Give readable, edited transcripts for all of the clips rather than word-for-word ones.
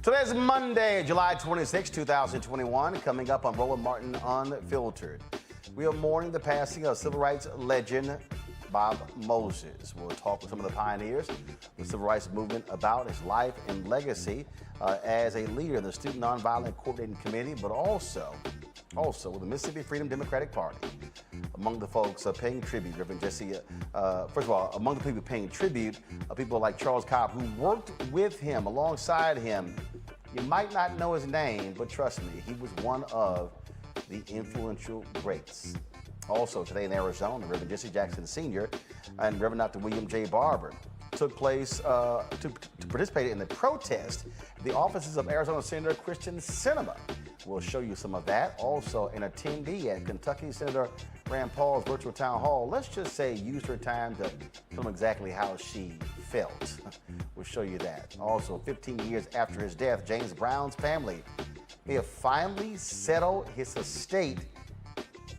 Today's Monday, July 26, 2021. Coming up on Roland Martin Unfiltered, we are mourning the passing of civil rights legend Bob Moses. We'll talk with some of the pioneers of the civil rights movement about his life and legacy as a leader in the Student Nonviolent Coordinating Committee, but also with the Mississippi Freedom Democratic Party. Among the folks paying tribute, Reverend Jesse, first of all, among the people paying tribute, people like Charles Cobb, who worked with him, alongside him. You might not know his name, but trust me, he was one of the influential greats. Also today in Arizona, Reverend Jesse Jackson Sr. and Reverend Dr. William J. Barber took place to participate in the protest at the offices of Arizona Senator Kyrsten Sinema. We'll show you some of that. Also, an attendee at Kentucky Senator Rand Paul's virtual town hall, let's just say, used her time to film exactly how she felt. We'll show you that. Also, 15 years after his death, James Brown's family may have finally settled his estate,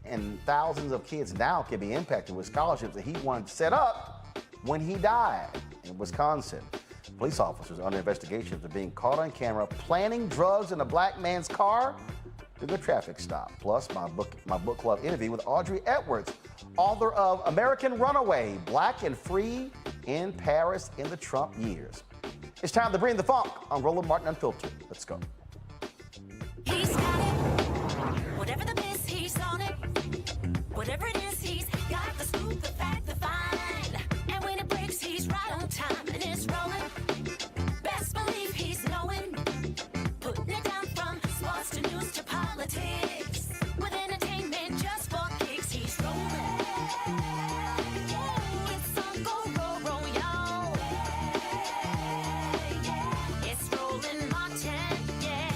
and thousands of kids now can be impacted with scholarships that he wanted to set up when he died in Wisconsin. Police officers under investigation for being caught on camera planting drugs in a black man's car during a traffic stop. Plus, my book club interview with Audrey Edwards, author of American Runaway, Black and Free in Paris in the Trump Years. It's time to bring the funk on Roland Martin Unfiltered. Let's go. He's got it. Whatever the miss, he's on it. Whatever it is, he's got the scoop, the fact, the find. And when it breaks, he's right on time and it's rolling. Best believe he's knowing. Putting it down from sports to news to politics. With entertainment just for kicks, he's rolling. It's on go, y'all. It's Roland Martin, yeah.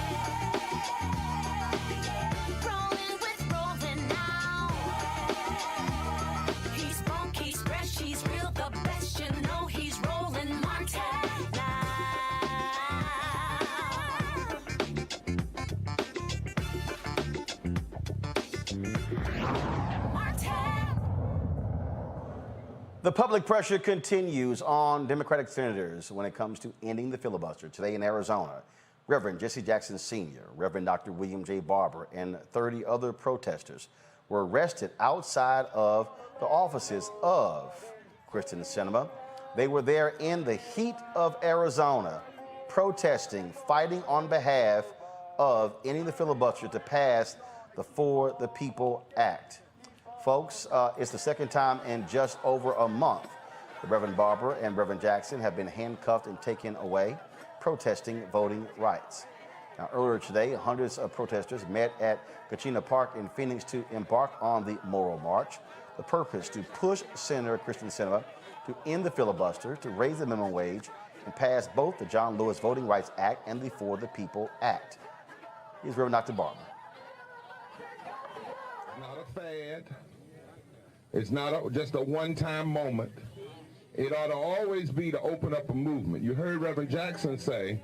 Rolling with Roland now. He's funky, he's fresh, he's real, the best, you know he's Roland Martin now. The public pressure continues on Democratic senators when it comes to ending the filibuster. Today in Arizona, Reverend Jesse Jackson Sr., Reverend Dr. William J. Barber, and 30 other protesters were arrested outside of the offices of Kyrsten Sinema. They were there in the heat of Arizona, protesting, fighting on behalf of ending the filibuster to pass the For the People Act. Folks, it's the second time in just over a month the Reverend Barber and Reverend Jackson have been handcuffed and taken away, protesting voting rights. Now, earlier today, hundreds of protesters met at Kachina Park in Phoenix to embark on the Moral March. The purpose to push Senator Kyrsten Sinema to end the filibuster, to raise the minimum wage, and pass both the John Lewis Voting Rights Act and the For the People Act. Here's Reverend Dr. Barber. Not a fad. It's not just a one-time moment. It ought to always be to open up a movement. You heard Reverend Jackson say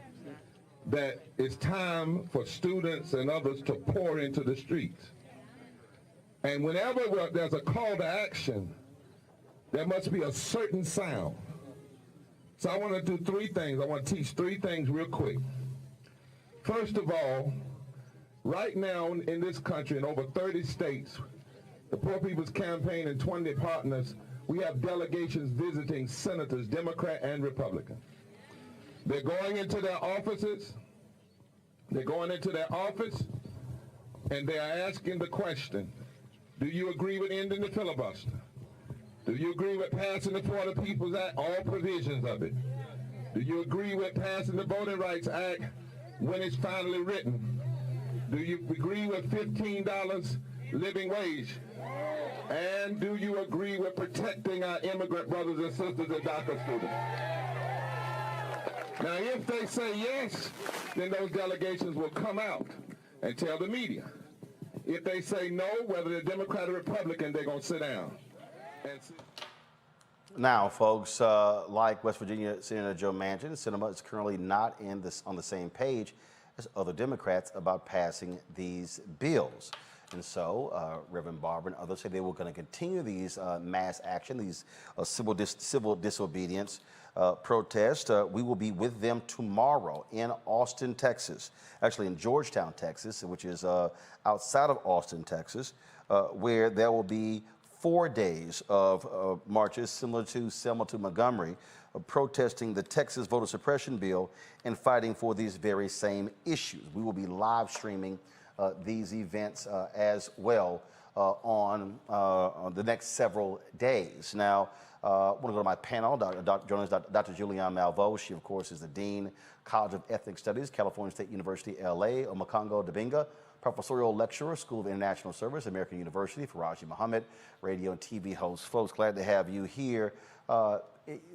that it's time for students and others to pour into the streets. And whenever there's a call to action, there must be a certain sound. So I want to do three things. I want to teach three things real quick. First of all, right now in this country, in over 30 states, the Poor People's Campaign and 20 partners, we have delegations visiting senators, Democrat and Republican. They're going into their offices. They're going into their office, and they are asking the question, do you agree with ending the filibuster? Do you agree with passing the For the People's Act, all provisions of it? Do you agree with passing the Voting Rights Act when it's finally written? Do you agree with $15 living wage? And do you agree with protecting our immigrant brothers and sisters and DACA students? Now, if they say yes, then those delegations will come out and tell the media. If they say no, whether they're Democrat or Republican, they're going to sit down. Now, folks, like West Virginia Senator Joe Manchin, Sinema is currently not on the same page as other Democrats about passing these bills. And so Reverend Barber and others say they were going to continue these mass action, these civil disobedience protest. We will be with them tomorrow in Austin, Texas, actually in Georgetown, Texas, which is outside of Austin, Texas, where there will be 4 days of marches similar to Selma to Montgomery, protesting the Texas voter suppression bill and fighting for these very same issues. We will be live streaming these events as well on the next several days. Now, I want to go to my panel. Joining us, Dr. Julianne MALVEAUX. She, of course, is the Dean, College of Ethnic Studies, California State University, LA. Omokongo Dibinga, Professorial Lecturer, School of International Service, American University. Faraji Muhammad, radio and TV host. Folks, glad to have you here.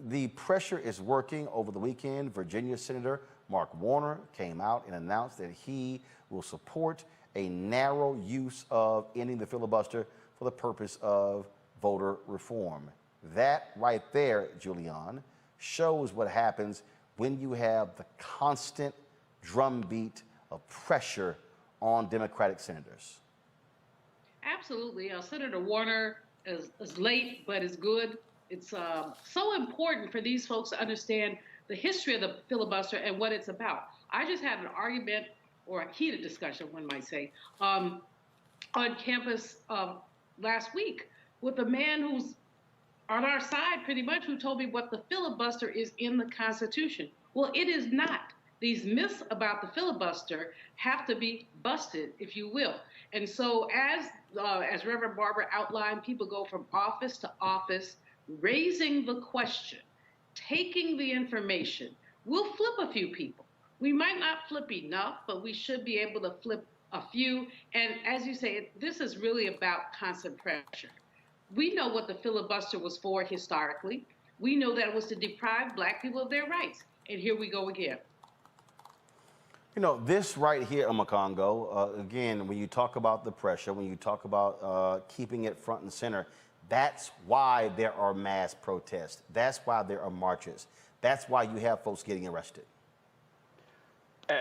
The pressure is working. Over the weekend, Virginia Senator Mark Warner came out and announced that he will support a narrow use of ending the filibuster for the purpose of voter reform. That right there, Julianne, shows what happens when you have the constant drumbeat of pressure on Democratic senators. Absolutely. Senator Warner is late, but is good. It's so important for these folks to understand the history of the filibuster and what it's about. I just had an argument, or a heated discussion, one might say, on campus last week with a man who's on our side pretty much, who told me what the filibuster is in the Constitution. Well, it is not. These myths about the filibuster have to be busted, if you will. And so as Reverend Barber outlined, people go from office to office, raising the question, taking the information. We'll flip a few people. We might not flip enough, but we should be able to flip a few. And as you say, this is really about constant pressure. We know what the filibuster was for historically. We know that it was to deprive Black people of their rights. And here we go again. You know, this right here, Omokongo, again, when you talk about the pressure, when you talk about keeping it front and center, that's why there are mass protests. That's why there are marches. That's why you have folks getting arrested.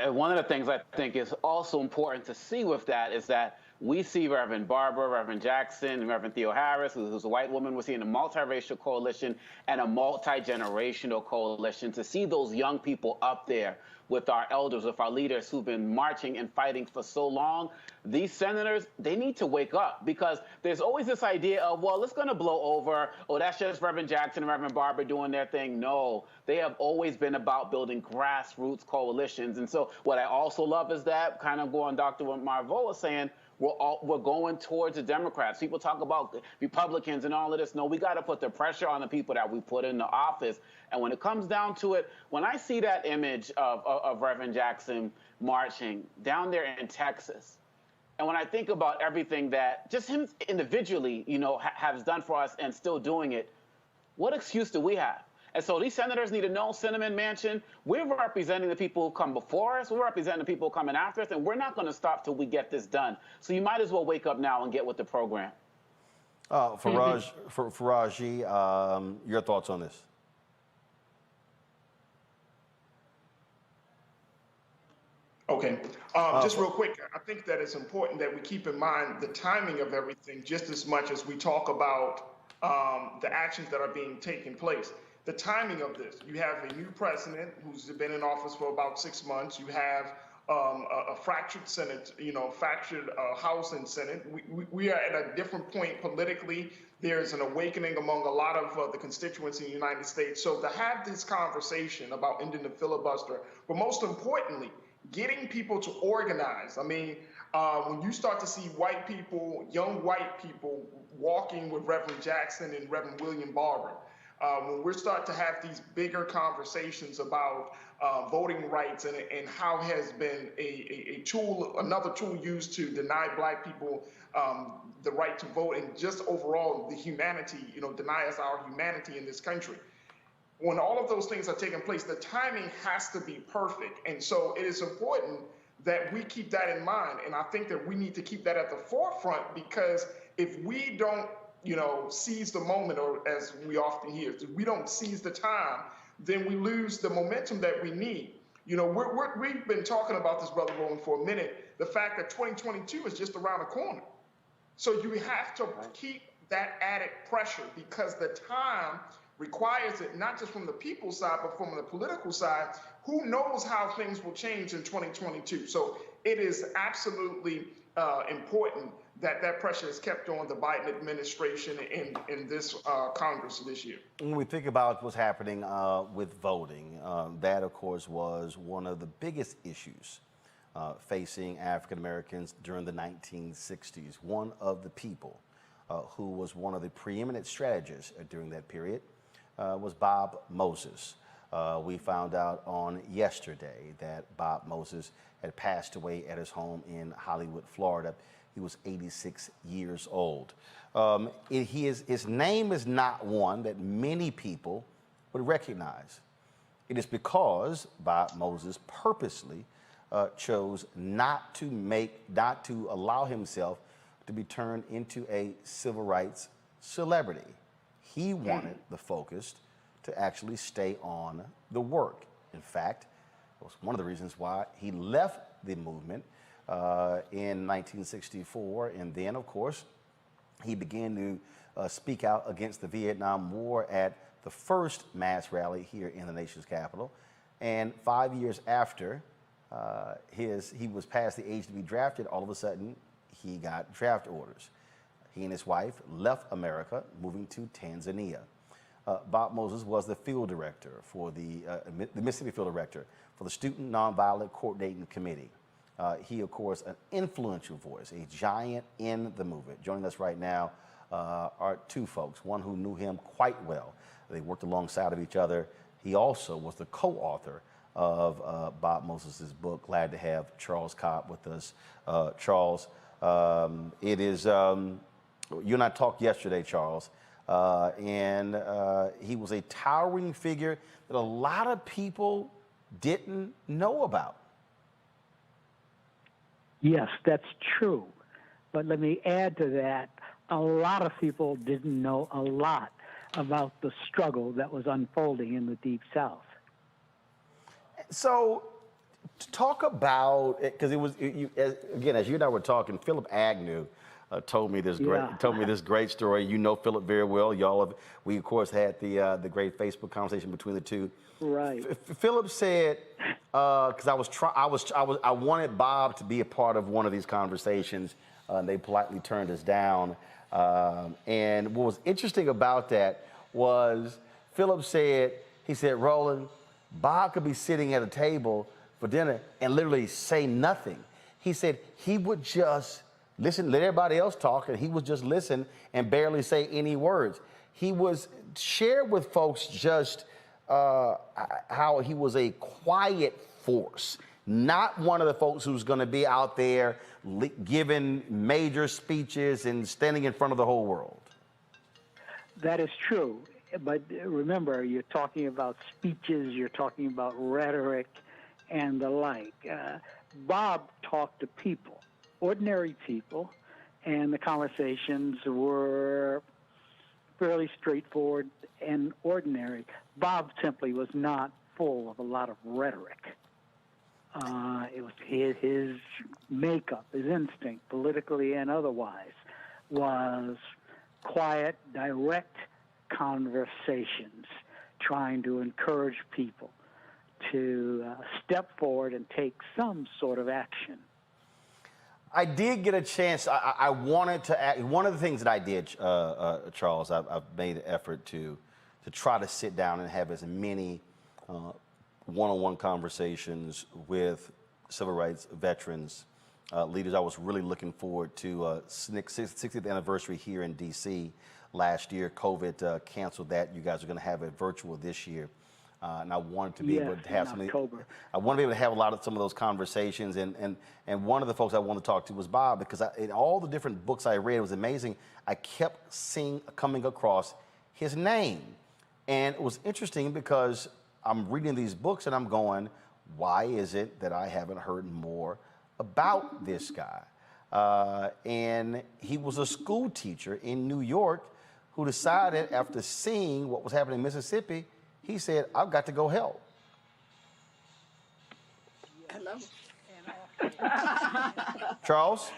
One of the things I think is also important to see with that is that we see Reverend Barber, Reverend Jackson, and Reverend Theo Harris, who's a white woman. We're seeing a multiracial coalition and a multi-generational coalition. To see those young people up there with our elders, with our leaders who've been marching and fighting for so long, these senators, they need to wake up, because there's always this idea of, well, it's going to blow over. Oh, that's just Reverend Jackson and Reverend Barber doing their thing. No, they have always been about building grassroots coalitions. And so what I also love is that, kind of going Dr. MALVEAUX was saying, we're going towards the Democrats. People talk about Republicans and all of this. No, we got to put the pressure on the people that we put in the office. And when it comes down to it, when I see that image of Reverend Jackson marching down there in Texas, and when I think about everything that just him individually, you know, has done for us and still doing it, what excuse do we have? And so these senators need to know, Cinnamon Mansion, we're representing the people who come before us, we're representing the people coming after us, and we're not going to stop till we get this done. So you might as well wake up now and get with the program. Faraji, your thoughts on this? Okay, just real quick, I think that it's important that we keep in mind the timing of everything just as much as we talk about the actions that are being taken place. The timing of this, you have a new president who's been in office for about 6 months. You have a fractured Senate, you know, fractured House and Senate. We are at a different point politically. There's an awakening among a lot of the constituents in the United States. So to have this conversation about ending the filibuster, but most importantly, getting people to organize. I mean, when you start to see white people, young white people walking with Reverend Jackson and Reverend William Barber, when we're starting to have these bigger conversations about voting rights and how has been a tool, another tool used to deny Black people the right to vote, and just overall the humanity, you know, deny us our humanity in this country. When all of those things are taking place, the timing has to be perfect. And so it is important that we keep that in mind. And I think that we need to keep that at the forefront, because if we don't, you know, seize the moment, or as we often hear, if we don't seize the time, then we lose the momentum that we need. You know, we've been talking about this, Brother Roland, for a minute, the fact that 2022 is just around the corner. So you have to keep that added pressure, because the time requires it not just from the people's side, but from the political side. Who knows how things will change in 2022? So it is absolutely important that that pressure is kept on the Biden administration in this Congress this year. When we think about what's happening with voting, that, of course, was one of the biggest issues facing African Americans during the 1960s. One of the people who was one of the preeminent strategists during that period was Bob Moses. We found out on yesterday that Bob Moses had passed away at his home in Hollywood, Florida. He was 86 years old. His name is not one that many people would recognize. It is because Bob Moses purposely chose not to allow himself to be turned into a civil rights celebrity. He wanted the focus to actually stay on the work. In fact, it was one of the reasons why he left the movement in 1964, and then, of course, he began to speak out against the Vietnam War at the first mass rally here in the nation's capital. And 5 years after he was past the age to be drafted, all of a sudden he got draft orders. He and his wife left America, moving to Tanzania. Bob Moses was the field director for the Mississippi field director for the Student Nonviolent Coordinating Committee. He, of course, an influential voice, a giant in the movement. Joining us right now are two folks, one who knew him quite well. They worked alongside of each other. He also was the co-author of Bob Moses' book. Glad to have Charles Cobb with us. Charles, it is, you and I talked yesterday, Charles, and he was a towering figure that a lot of people didn't know about. Yes, that's true. But let me add to that, a lot of people didn't know a lot about the struggle that was unfolding in the Deep South. So, talk about, because it was, again, as you and I were talking, Philip Agnew told me this great story. You know Philip very well. We of course had the great Facebook conversation between the two. Right. Philip said, because I wanted Bob to be a part of one of these conversations, and they politely turned us down. And what was interesting about that was Philip said, he said, Roland, Bob could be sitting at a table for dinner and literally say nothing. He said he would just listen, let everybody else talk, and he would just listen and barely say any words. He was shared with folks just how he was a quiet force, not one of the folks who's going to be out there giving major speeches and standing in front of the whole world. That is true. But remember, you're talking about speeches, you're talking about rhetoric and the like. Bob talked to people, ordinary people, and the conversations were fairly straightforward and ordinary. Bob simply was not full of a lot of rhetoric. It was his makeup, his instinct, politically and otherwise, was quiet, direct conversations, trying to encourage people to step forward and take some sort of action. I did get a chance. I wanted to act. One of the things that I did, Charles, I've made an effort to try to sit down and have as many one-on-one conversations with civil rights veterans, leaders. I was really looking forward to SNCC 60th anniversary here in D.C. last year. COVID canceled that. You guys are going to have it virtual this year. And I wanted to be able to have some. I want to be able to have some of those conversations. And one of the folks I wanted to talk to was Bob, because in all the different books I read, it was amazing. I kept coming across his name, and it was interesting because I'm reading these books and I'm going, why is it that I haven't heard more about this guy? And he was a school teacher in New York who decided, after seeing what was happening in Mississippi, he said, I've got to go help. Hello. Charles?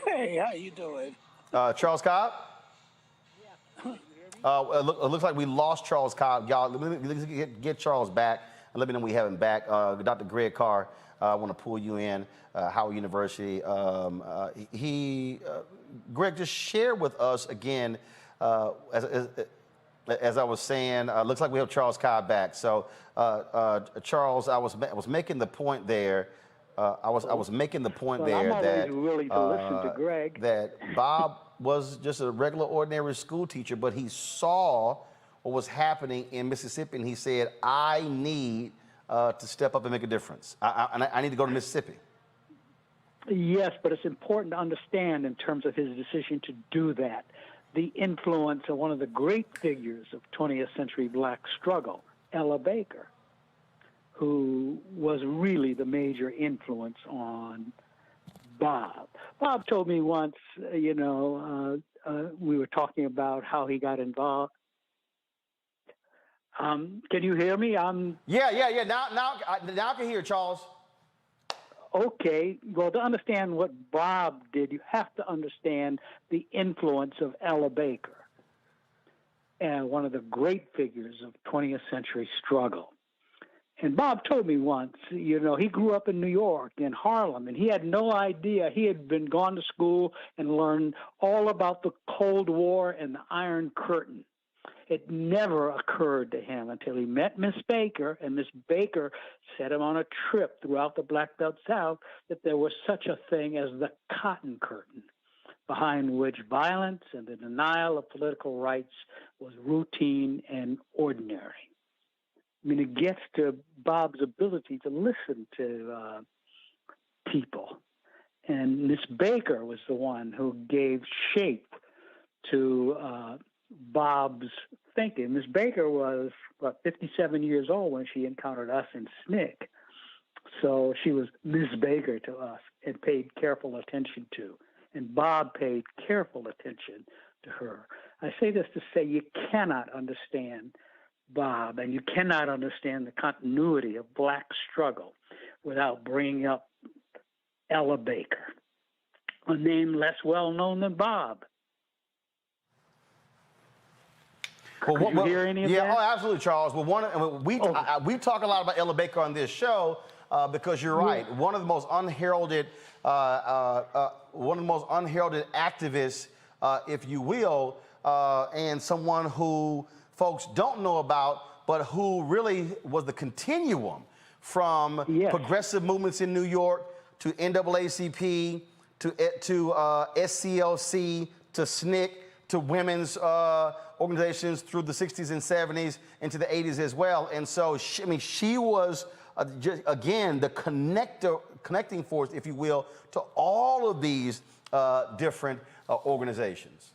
Hey, how you doing? Charles Cobb? It looks like we lost Charles Cobb. Y'all, let me get Charles back and let me know we have him back. Dr. Greg Carr, I want to pull you in. Howard University. Greg, just share with us again, as I was saying, looks like we have Charles Cobb back. So, Charles, I was making the point there. I was making the point there I'm that always willing to listen to Greg. That Bob was just a regular, ordinary school teacher, but he saw what was happening in Mississippi, and he said, "I need to step up and make a difference. I need to go to Mississippi." Yes, but it's important to understand in terms of his decision to do that, the influence of one of the great figures of 20th century black struggle, Ella Baker, who was really the major influence on Bob. Bob told me once, we were talking about how he got involved. Can you hear me? Yeah. Now I can hear Charles. Okay, well, to understand what Bob did, you have to understand the influence of Ella Baker, and one of the great figures of 20th century struggle. And Bob told me once, he grew up in New York, in Harlem, and he had no idea. He had gone to school and learned all about the Cold War and the Iron Curtain. It never occurred to him until he met Miss Baker, and Miss Baker set him on a trip throughout the Black Belt South that there was such a thing as the Cotton Curtain, behind which violence and the denial of political rights was routine and ordinary. I mean, it gets to Bob's ability to listen to people. And Miss Baker was the one who gave shape to Bob's thinking. Miss Baker was, 57 years old when she encountered us in SNCC. So she was Miss Baker to us and paid careful attention to. And Bob paid careful attention to her. I say this to say you cannot understand Bob, and you cannot understand the continuity of black struggle without bringing up Ella Baker, a name less well known than Bob. Could you hear any of that? Yeah, absolutely, Charles. Well, we talk a lot about Ella Baker on this show because you're right. One of the most unheralded, activists, if you will, and someone who folks don't know about, but who really was the continuum from progressive movements in New York to NAACP to SCLC to SNCC to women's organizations through the 60s and 70s into the 80s as well. And so, she was, again, the connecting force, if you will, to all of these different organizations.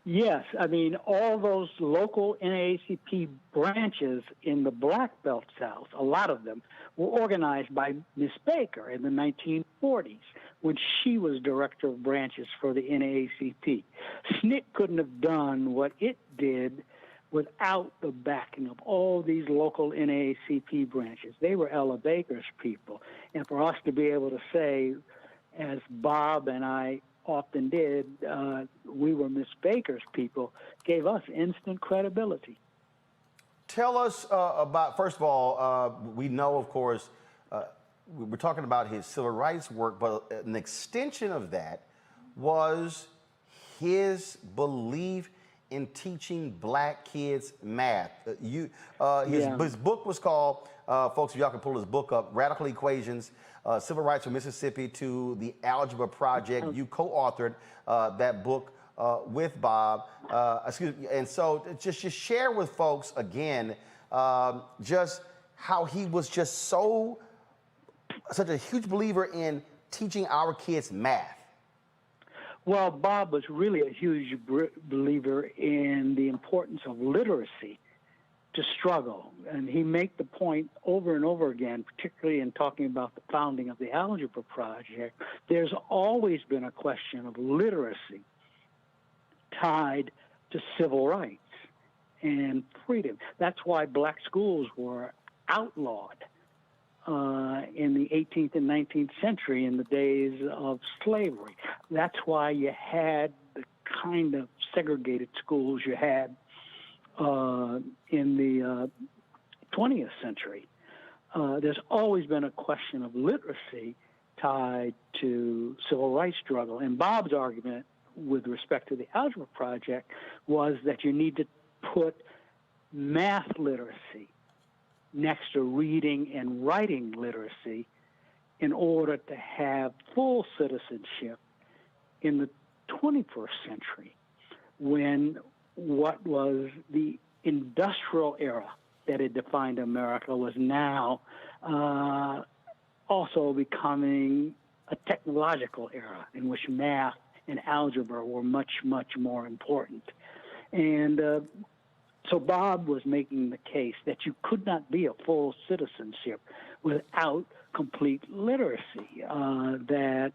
Yes, I mean, all those local NAACP branches in the Black Belt South, a lot of them, were organized by Miss Baker in the 1940s when she was director of branches for the NAACP. SNCC couldn't have done what it did without the backing of all these local NAACP branches. They were Ella Baker's people. And for us to be able to say, as Bob and I often did, we were Miss Baker's people, gave us instant credibility. Tell us about, first of all, we know, of course, we're talking about his civil rights work, but an extension of that was his belief in teaching black kids math. His book was called, folks, if y'all can pull his book up, Radical Equations, Civil Rights from Mississippi to the Algebra Project. You co-authored that book with Bob. And so just share with folks again, just how he was just such a huge believer in teaching our kids math. Well, Bob was really a huge believer in the importance of literacy to struggle. And he made the point over and over again, particularly in talking about the founding of the Algebra Project, there's always been a question of literacy tied to civil rights and freedom. That's why black schools were outlawed in the 18th and 19th century, in the days of slavery. That's why you had the kind of segregated schools you had in the 20th century. There's always been a question of literacy tied to civil rights struggle. And Bob's argument with respect to the Algebra Project was that you need to put math literacy next to reading and writing literacy in order to have full citizenship in the 21st century, when what was the industrial era that had defined America was now also becoming a technological era in which math and algebra were much, much more important. And so Bob was making the case that you could not be a full citizenship without complete literacy, that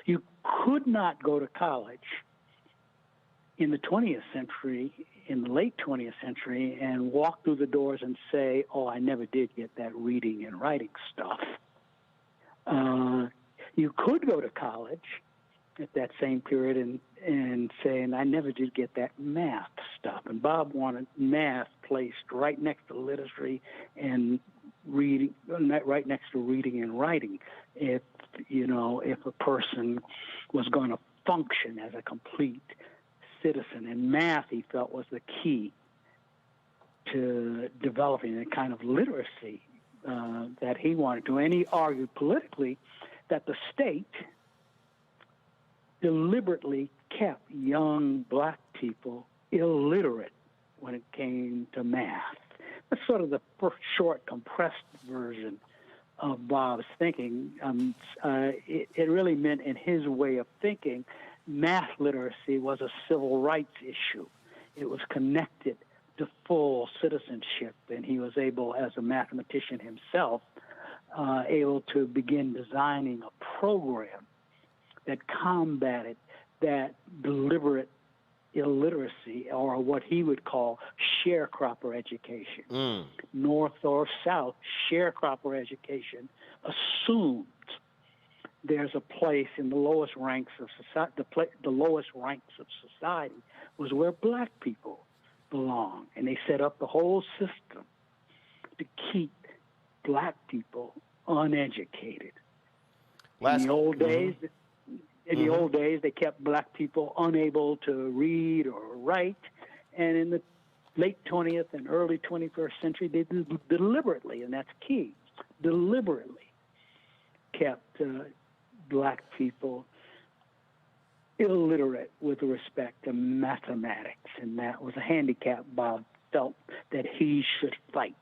you could not go to college in the 20th century, in the late 20th century, and walk through the doors and say, oh, I never did get that reading and writing stuff. You could go to college at that same period and say, and I never did get that math stuff. And Bob wanted math placed right next to literacy and reading, right next to reading and writing. If a person was going to function as a complete citizen, and math, he felt, was the key to developing the kind of literacy that he wanted to. And he argued politically that the state deliberately kept young black people illiterate when it came to math. That's sort of the first short, compressed version of Bob's thinking. It really meant, in his way of thinking, math literacy was a civil rights issue. It was connected to full citizenship, and he was able, as a mathematician himself, able to begin designing a program that combated that deliberate illiteracy, or what he would call sharecropper education. North or South, sharecropper education assumed there's a place in the lowest ranks of society. The lowest ranks of society was where black people belong, and they set up the whole system to keep black people uneducated. In the old days, they kept black people unable to read or write, and in the late 20th and early 21st century, they deliberately, and that's key, deliberately kept black people illiterate with respect to mathematics, and that was a handicap Bob felt that he should fight.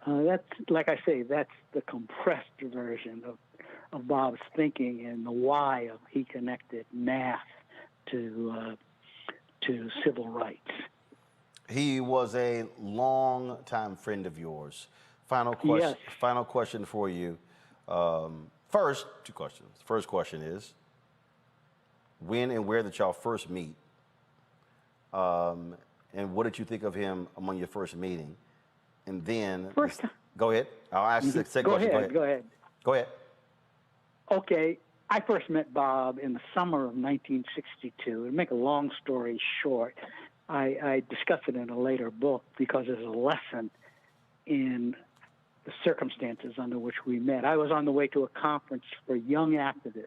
That's, like I say, that's the compressed version of Bob's thinking and the why of he connected math to civil rights. He was a long-time friend of yours. Final question for you. First, two questions. First question is, when and where did y'all first meet? And what did you think of him among your first meeting? And then, go ahead. I'll ask the second question. Go ahead. Okay, I first met Bob in the summer of 1962. To make a long story short, I discuss it in a later book because there's a lesson in the circumstances under which we met. I was on the way to a conference for young activists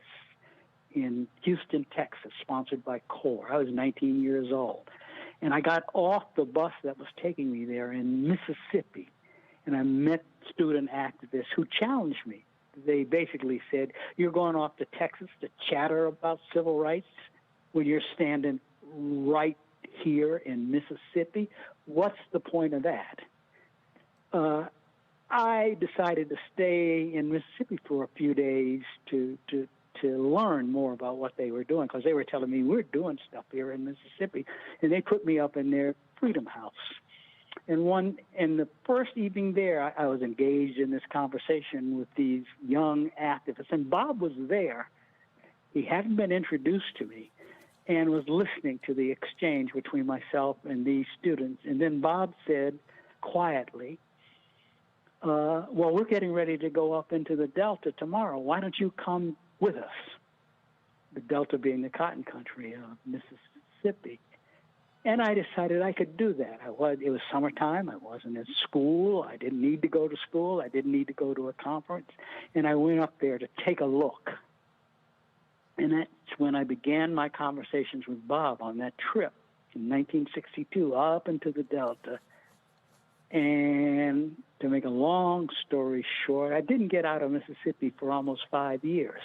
in Houston, Texas, sponsored by CORE. I was 19 years old. And I got off the bus that was taking me there in Mississippi, and I met student activists who challenged me. They basically said, you're going off to Texas to chatter about civil rights when you're standing right here in Mississippi? What's the point of that? I decided to stay in Mississippi for a few days to learn more about what they were doing, because they were telling me, we're doing stuff here in Mississippi, and they put me up in their Freedom House. And the first evening there, I was engaged in this conversation with these young activists, and Bob was there. He hadn't been introduced to me, and was listening to the exchange between myself and these students. And then Bob said quietly, well, we're getting ready to go up into the Delta tomorrow. Why don't you come with us? The Delta being the cotton country of Mississippi. And I decided I could do that. It was summertime. I wasn't in school. I didn't need to go to school. I didn't need to go to a conference. And I went up there to take a look. And that's when I began my conversations with Bob on that trip in 1962 up into the Delta. And to make a long story short, I didn't get out of Mississippi for almost 5 years.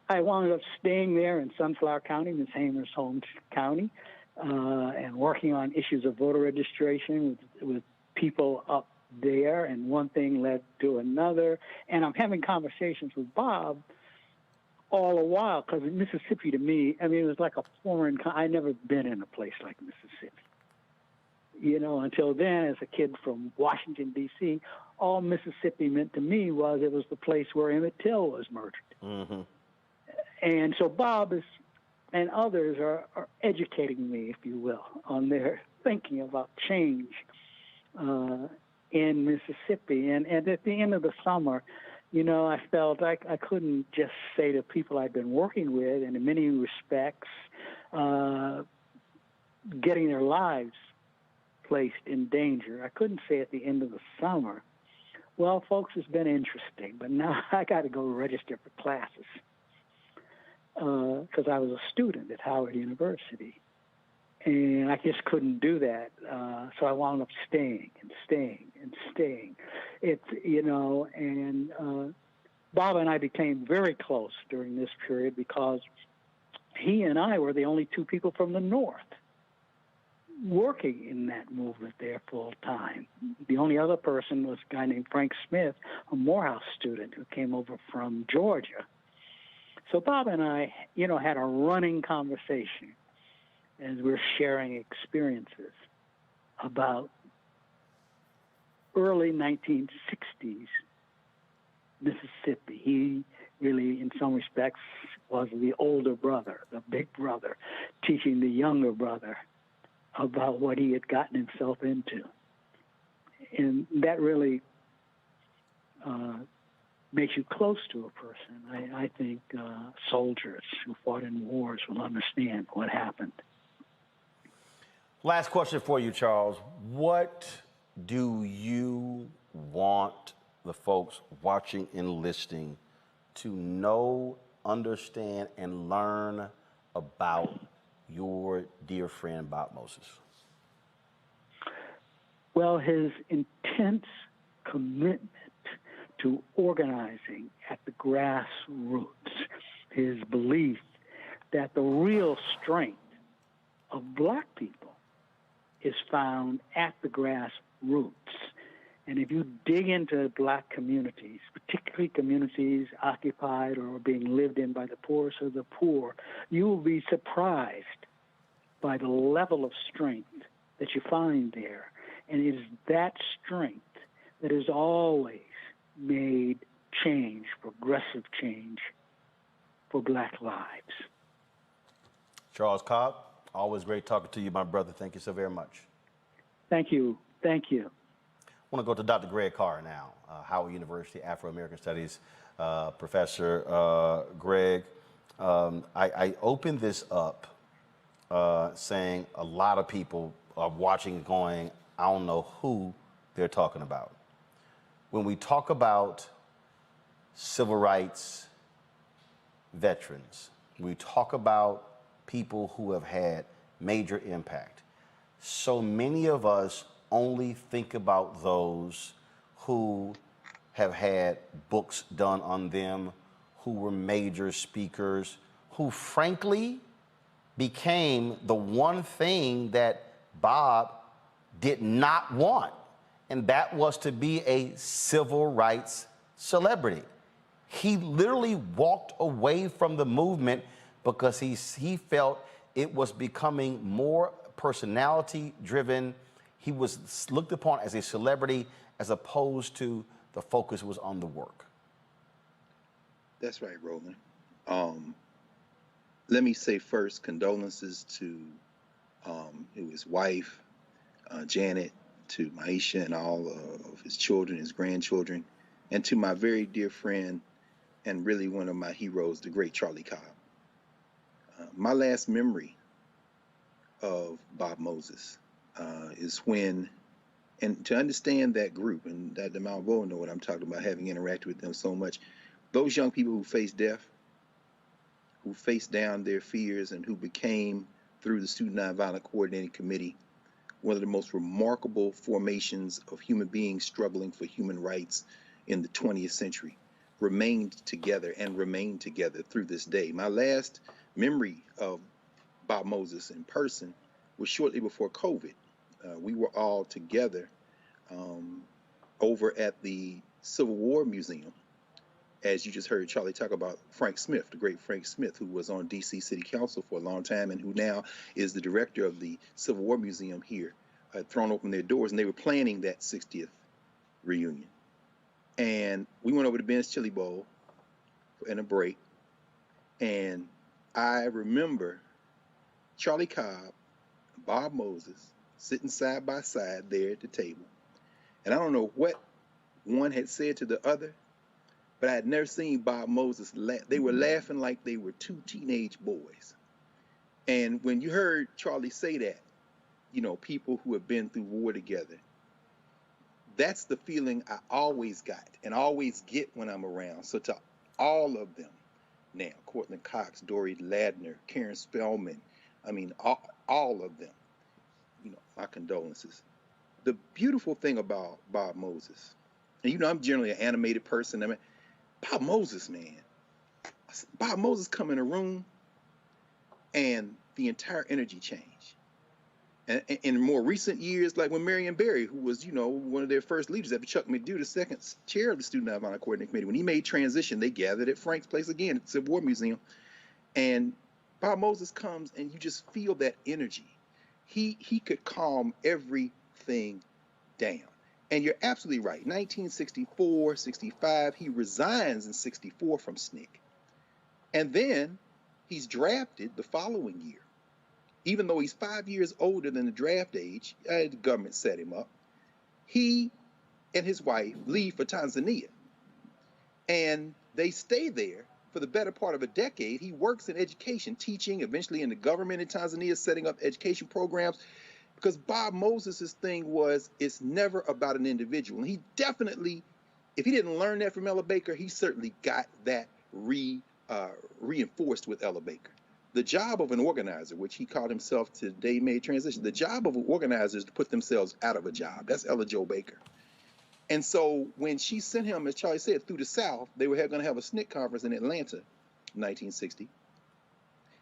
I wound up staying there in Sunflower County, Miss Hamer's home county, and working on issues of voter registration with people up there, and one thing led to another. And I'm having conversations with Bob all the while, because Mississippi to me, I mean, it was like a foreign, I'd never been in a place like Mississippi. You know, until then, as a kid from Washington, D.C., all Mississippi meant to me was it was the place where Emmett Till was murdered. Mm-hmm. And so Bob and others are educating me, if you will, on their thinking about change in Mississippi. And at the end of the summer, you know, I felt I couldn't just say to people I'd been working with, and in many respects, getting their lives placed in danger. I couldn't say at the end of the summer, well, folks, it's been interesting, but now I got to go register for classes because I was a student at Howard University, and I just couldn't do that. So I wound up staying. It's, you know, and Bob and I became very close during this period because he and I were the only two people from the North working in that movement there full time. The only other person was a guy named Frank Smith, a Morehouse student who came over from Georgia. So Bob and I, you know, had a running conversation as we were sharing experiences about early 1960s Mississippi. He really, in some respects, was the older brother, the big brother, teaching the younger brother about what he had gotten himself into. And that really makes you close to a person. I think soldiers who fought in wars will understand what happened. Last question for you, Charles. What do you want the folks watching and listening to know, understand, and learn about your dear friend, Bob Moses? Well, his intense commitment to organizing at the grassroots, his belief that the real strength of black people is found at the grassroots. And if you dig into black communities, particularly communities occupied or being lived in by the poorest of the poor, you will be surprised by the level of strength that you find there. And it is that strength that has always made change, progressive change, for black lives. Charles Cobb, always great talking to you, my brother. Thank you so very much. Thank you. Thank you. I want to go to Dr. Greg Carr now, Howard University Afro-American Studies professor. Greg, I opened this up saying a lot of people are watching going, I don't know who they're talking about. When we talk about civil rights veterans, we talk about people who have had major impact. So many of us only think about those who have had books done on them, who were major speakers, who frankly became the one thing that Bob did not want, and that was to be a civil rights celebrity. He literally walked away from the movement because he felt it was becoming more personality-driven. He was looked upon as a celebrity as opposed to the focus was on the work. That's right, Roland. Let me say first condolences to his wife, Janet, to Maisha and all of his children, his grandchildren, and to my very dear friend and really one of my heroes, the great Charlie Cobb. My last memory of Bob Moses is when, and to understand that group, and that the MALVEAUX know what I'm talking about, having interacted with them so much, those young people who faced death, who faced down their fears, and who became, through the Student Nonviolent Coordinating Committee, one of the most remarkable formations of human beings struggling for human rights in the 20th century, remained together and remain together through this day. My last memory of Bob Moses in person was shortly before COVID. We were all together over at the Civil War Museum, as you just heard Charlie talk about Frank Smith, the great Frank Smith, who was on DC City Council for a long time and who now is the director of the Civil War Museum here, had thrown open their doors, and they were planning that 60th reunion. And we went over to Ben's Chili Bowl in a break, and I remember Charlie Cobb, Bob Moses, sitting side by side there at the table. And I don't know what one had said to the other, but I had never seen Bob Moses laugh. They were laughing like they were two teenage boys. And when you heard Charlie say that, you know, people who have been through war together, that's the feeling I always got and always get when I'm around. So to all of them now, Courtland Cox, Dory Ladner, Karen Spellman, I mean, all of them, you know, my condolences. The beautiful thing about Bob Moses, and you know, I'm generally an animated person. I mean, Bob Moses, man. Bob Moses come in a room and the entire energy changed. And in more recent years, like when Marion Barry, who was, you know, one of their first leaders after Chuck McDew, the second chair of the Student Nonviolent Coordinating Committee, when he made transition, they gathered at Frank's place again at the Civil War Museum. And Bob Moses comes and you just feel that energy. He could calm everything down. And you're absolutely right. 1964, 65, he resigns in 64 from SNCC. And then he's drafted the following year. Even though he's 5 years older than the draft age, the government set him up. He and his wife leave for Tanzania. And they stay there for the better part of a decade. He works in education, teaching, eventually in the government in Tanzania, setting up education programs. Because Bob Moses' thing was, it's never about an individual. And he definitely, if he didn't learn that from Ella Baker, he certainly got that reinforced with Ella Baker. The job of an organizer, which he called himself today, made transition, the job of an organizer is to put themselves out of a job. That's Ella Jo Baker. And so when she sent him, as Charlie said, through the South, they were going to have a SNCC conference in Atlanta in 1960.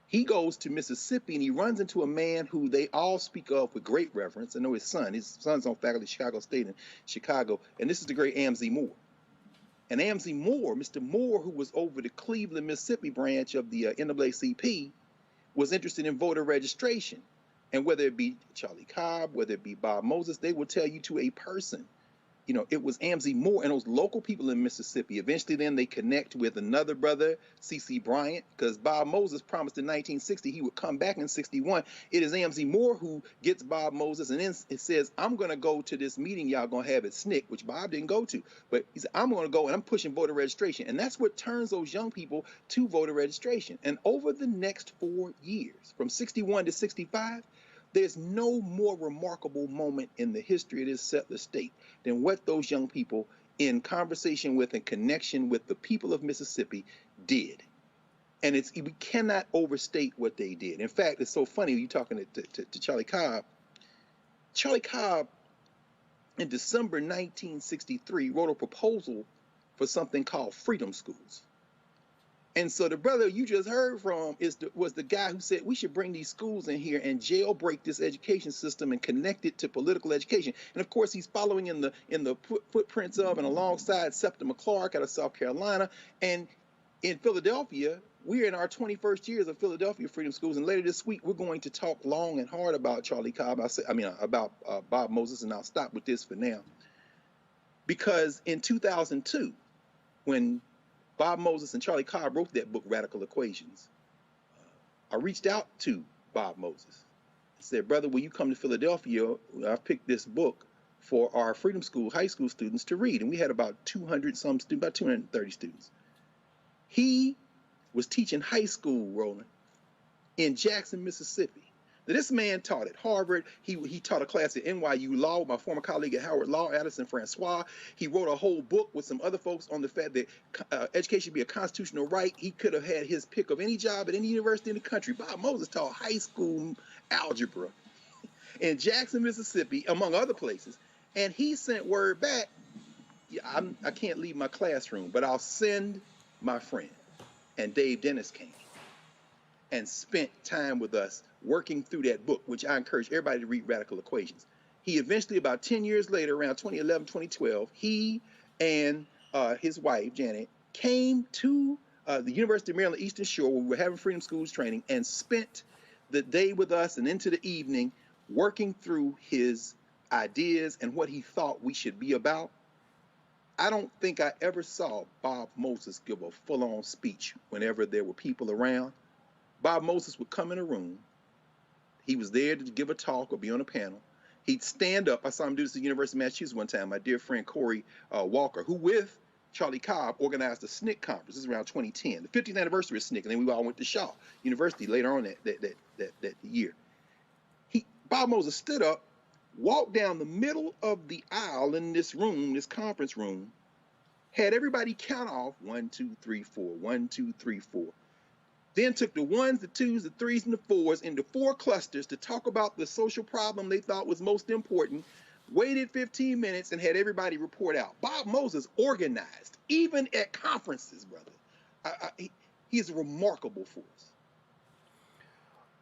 He goes to Mississippi and he runs into a man who they all speak of with great reverence. I know his son's on faculty at Chicago State in Chicago, and this is the great Amzie Moore. And Amzie Moore, Mr. Moore, who was over the Cleveland, Mississippi branch of the NAACP, was interested in voter registration. And whether it be Charlie Cobb, whether it be Bob Moses, they will tell you to a person, you know, it was Amzie Moore and those local people in Mississippi. Eventually then they connect with another brother, C.C. Bryant, because Bob Moses promised in 1960 he would come back in 61. It is Amzie Moore who gets Bob Moses, and then it says, I'm going to go to this meeting y'all going to have at SNCC, which Bob didn't go to. But he said, I'm going to go and I'm pushing voter registration. And that's what turns those young people to voter registration. And over the next 4 years, from 61 to 65, there's no more remarkable moment in the history of this settler state than what those young people, in conversation with and connection with the people of Mississippi, did. And we cannot overstate what they did. In fact, it's so funny, you're talking to Charlie Cobb. Charlie Cobb, in December 1963, wrote a proposal for something called freedom schools. And so the brother you just heard from was the guy who said we should bring these schools in here and jailbreak this education system and connect it to political education. And of course, he's following in the footprints of and alongside Septima Clark out of South Carolina. And in Philadelphia, we're in our 21st years of Philadelphia Freedom Schools. And later this week, we're going to talk long and hard about Charlie Cobb. About Bob Moses, and I'll stop with this for now. Because in 2002, when Bob Moses and Charlie Cobb wrote that book, Radical Equations, I reached out to Bob Moses and said, brother, will you come to Philadelphia? I've picked this book for our Freedom School high school students to read. And we had about 200-some students, about 230 students. He was teaching high school, Roland, in Jackson, Mississippi. Now, this man taught at Harvard. He taught a class at NYU Law, my former colleague at Howard Law, Addison Francois. He wrote a whole book with some other folks on the fact that education should be a constitutional right. He could have had his pick of any job at any university in the country. Bob Moses taught high school algebra in Jackson, Mississippi, among other places. And he sent word back, I can't leave my classroom, but I'll send my friend. And Dave Dennis came and spent time with us working through that book, which I encourage everybody to read, Radical Equations. He eventually, about 10 years later, around 2011, 2012, he and his wife, Janet, came to the University of Maryland Eastern Shore, where we were having Freedom Schools training, and spent the day with us and into the evening working through his ideas and what he thought we should be about. I don't think I ever saw Bob Moses give a full-on speech whenever there were people around. Bob Moses would come in a room. He was there to give a talk or be on a panel. He'd stand up. I saw him do this at the University of Massachusetts one time. My dear friend Corey Walker, who with Charlie Cobb organized the SNCC conference. This is around 2010, the 50th anniversary of SNCC, and then we all went to Shaw University later on that year. Bob Moses stood up, walked down the middle of the aisle in this room, this conference room, had everybody count off 1, 2, 3, 4, 1, 2, 3, 4. Then took the 1s, the 2s, the 3s, and the 4s into 4 clusters to talk about the social problem they thought was most important, waited 15 minutes and had everybody report out. Bob Moses organized, even at conferences, brother. He is a remarkable force.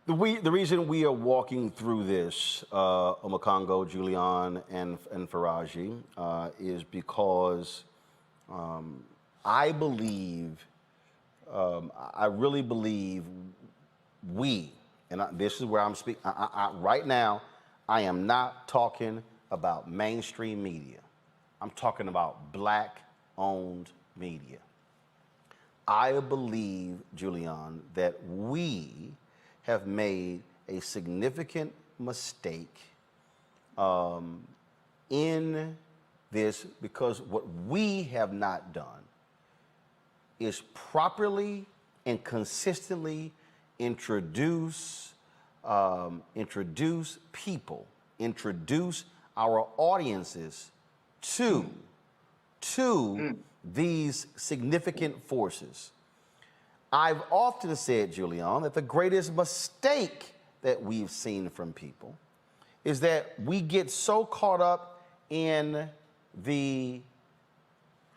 The reason we are walking through this, Omokongo, Julianne, and Faraji, is because I believe, I really believe we, and this is where I'm speaking, right now, I am not talking about mainstream media. I'm talking about Black-owned media. I believe, Julianne, that we have made a significant mistake in this, because what we have not done is properly and consistently introduce people, introduce our audiences to these significant forces. I've often said, Julianne, that the greatest mistake that we've seen from people is that we get so caught up in the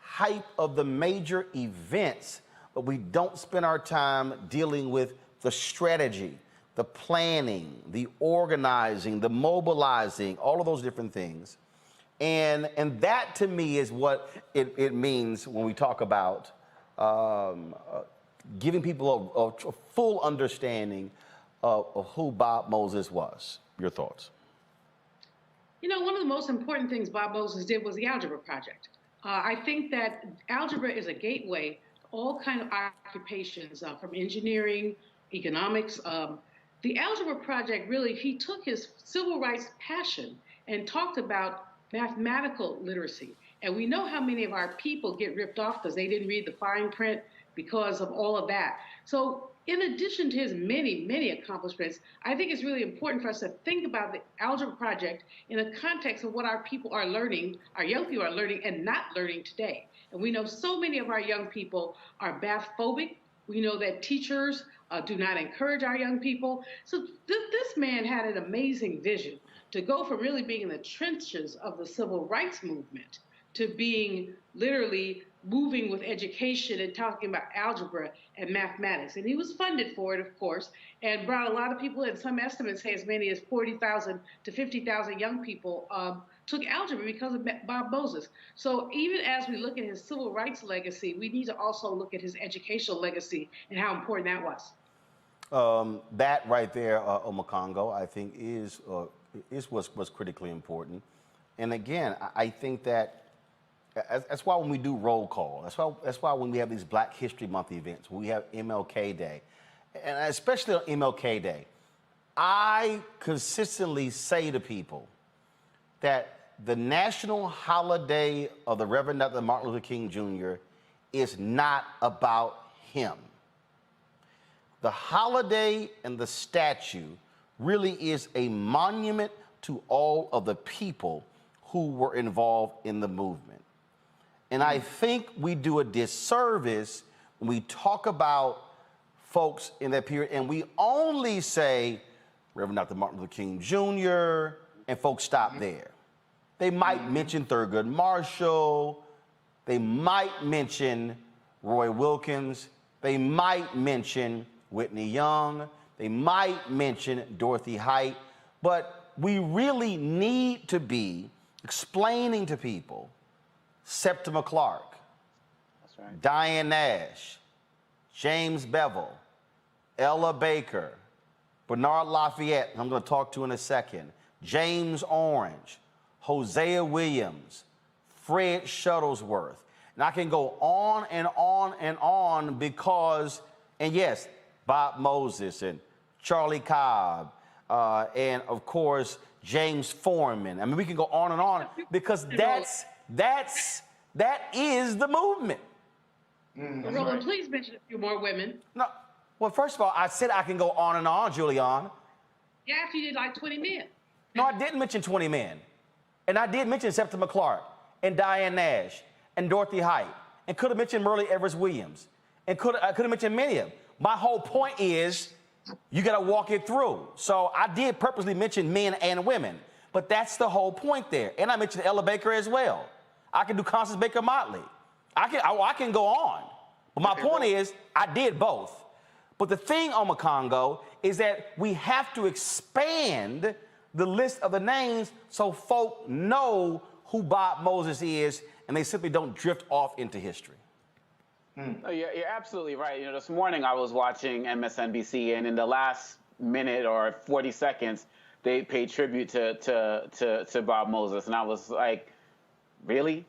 hype of the major events, but we don't spend our time dealing with the strategy, the planning, the organizing, the mobilizing, all of those different things. And that, to me, is what it means when we talk about giving people a full understanding of who Bob Moses was. Your thoughts? You know, one of the most important things Bob Moses did was the Algebra Project. I think that algebra is a gateway to all kinds of occupations, from engineering, economics. The Algebra Project, really, he took his civil rights passion and talked about mathematical literacy. And we know how many of our people get ripped off because they didn't read the fine print because of all of that. So in addition to his many, many accomplishments, I think it's really important for us to think about the Algebra Project in the context of what our people are learning, our young people are learning and not learning today. And we know so many of our young people are math phobic. We know that teachers do not encourage our young people. So this man had an amazing vision to go from really being in the trenches of the civil rights movement to being literally moving with education and talking about algebra and mathematics. And he was funded for it, of course, and brought a lot of people in. Some estimates say as many as 40,000 to 50,000 young people took algebra because of Bob Moses. So even as we look at his civil rights legacy, we need to also look at his educational legacy and how important that was. That right there, Omokongo, I think is what's critically important. And again, I think that that's why when we do roll call, that's why when we have these Black History Month events, when we have MLK Day, and especially on MLK Day, I consistently say to people that the national holiday of the Reverend Dr. Martin Luther King Jr. is not about him. The holiday and the statue really is a monument to all of the people who were involved in the movement. And I think we do a disservice when we talk about folks in that period and we only say Reverend Dr. Martin Luther King Jr. and folks stop there. They might mention Thurgood Marshall, they might mention Roy Wilkins, they might mention Whitney Young, they might mention Dorothy Height, but we really need to be explaining to people Septima Clark, That's right. Diane Nash, James Bevel, Ella Baker, Bernard Lafayette, I'm going to talk to in a second, James Orange, Hosea Williams, Fred Shuttlesworth. And I can go on and on and on because, and yes, Bob Moses and Charlie Cobb, and of course, James Foreman. I mean, we can go on and on because that is the movement. Roland, please mention a few more women. No, well, first of all, I said I can go on and on, Julianne. Yeah, after you did like 20 men. No, I didn't mention 20 men. And I did mention Septima Clark and Diane Nash and Dorothy Height and could have mentioned Merle Evers Williams and I could have mentioned many of them. My whole point is you got to walk it through. So I did purposely mention men and women, but that's the whole point there. And I mentioned Ella Baker as well. I can do Constance Baker Motley. I can go on. But my point is I did both. But the thing, Omakongo, is that we have to expand the list of the names so folk know who Bob Moses is and they simply don't drift off into history. Oh, you're absolutely right. You know, this morning I was watching MSNBC, and in the last minute or 40 seconds, they paid tribute to Bob Moses, and I was like, really?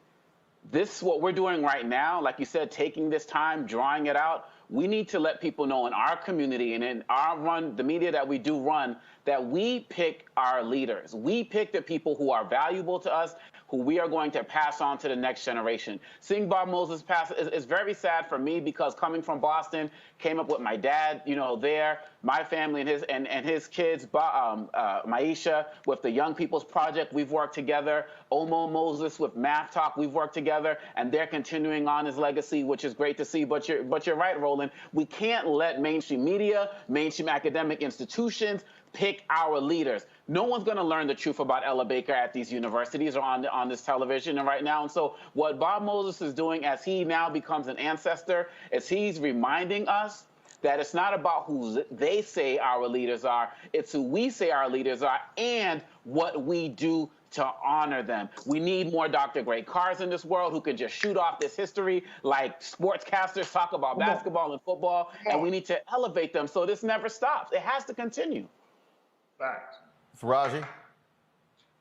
This is what we're doing right now? Like you said, taking this time, drawing it out. We need to let people know in our community and in our the media that we do run, that we pick our leaders. We pick the people who are valuable to us, who we are going to pass on to the next generation. Seeing Bob Moses pass is very sad for me because coming from Boston, came up with my dad, you know, there, my family and his kids, Maisha with the Young People's Project, we've worked together. Omo Moses with Math Talk, we've worked together, and they're continuing on his legacy, which is great to see. But you're right, Roland. We can't let mainstream media, mainstream academic institutions pick our leaders. No one's going to learn the truth about Ella Baker at these universities or on this television and right now. And so what Bob Moses is doing as he now becomes an ancestor is he's reminding us that it's not about who they say our leaders are, it's who we say our leaders are and what we do to honor them. We need more Dr. Great Cars in this world who can just shoot off this history like sportscasters talk about basketball and football, and we need to elevate them so this never stops. It has to continue. Facts. Faraji?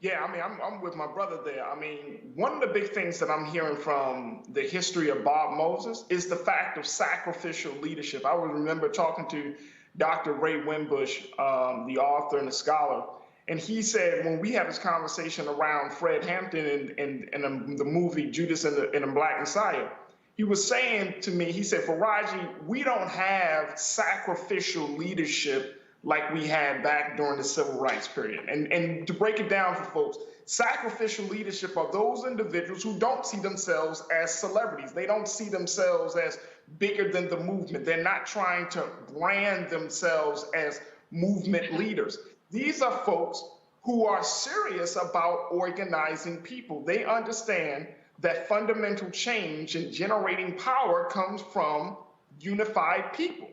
Yeah, I mean, I'm with my brother there. I mean, one of the big things that I'm hearing from the history of Bob Moses is the fact of sacrificial leadership. I would remember talking to Dr. Ray Wimbush, the author and the scholar, and he said when we had this conversation around Fred Hampton and the movie Judas and the Black Messiah, he was saying to me, he said, Faraji, we don't have sacrificial leadership like we had back during the civil rights period. And to break it down for folks, sacrificial leadership are those individuals who don't see themselves as celebrities. They don't see themselves as bigger than the movement. They're not trying to brand themselves as movement leaders. These are folks who are serious about organizing people. They understand that fundamental change and generating power comes from unified people.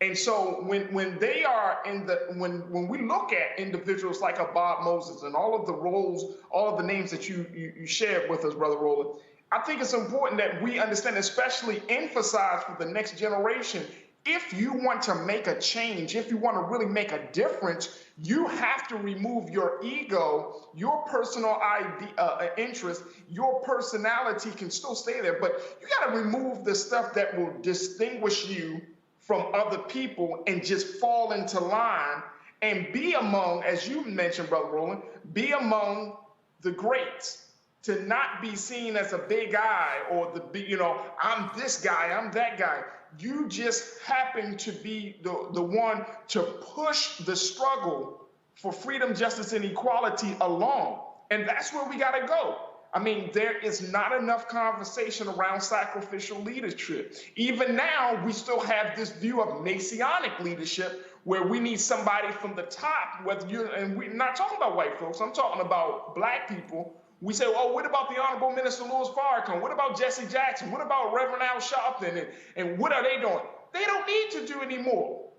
And so when they are when we look at individuals like a Bob Moses and all of the roles, all of the names that you shared with us, Brother Roland, I think it's important that we understand, especially emphasize for the next generation, if you want to make a change, if you want to really make a difference, you have to remove your ego, your personal interest, your personality can still stay there, but you got to remove the stuff that will distinguish you from other people and just fall into line and be among, as you mentioned, Brother Roland, be among the greats. to not be seen as a big guy or the big, I'm this guy, I'm that guy. You just happen to be the one to push the struggle for freedom, justice, and equality along. And that's where we got to go. I mean, there is not enough conversation around sacrificial leadership. Even now, we still have this view of Messianic leadership where we need somebody from the top, and we're not talking about white folks, I'm talking about black people. We say, oh, what about the Honorable Minister Louis Farrakhan? What about Jesse Jackson? What about Reverend Al Sharpton? And what are they doing? They don't need to do anymore.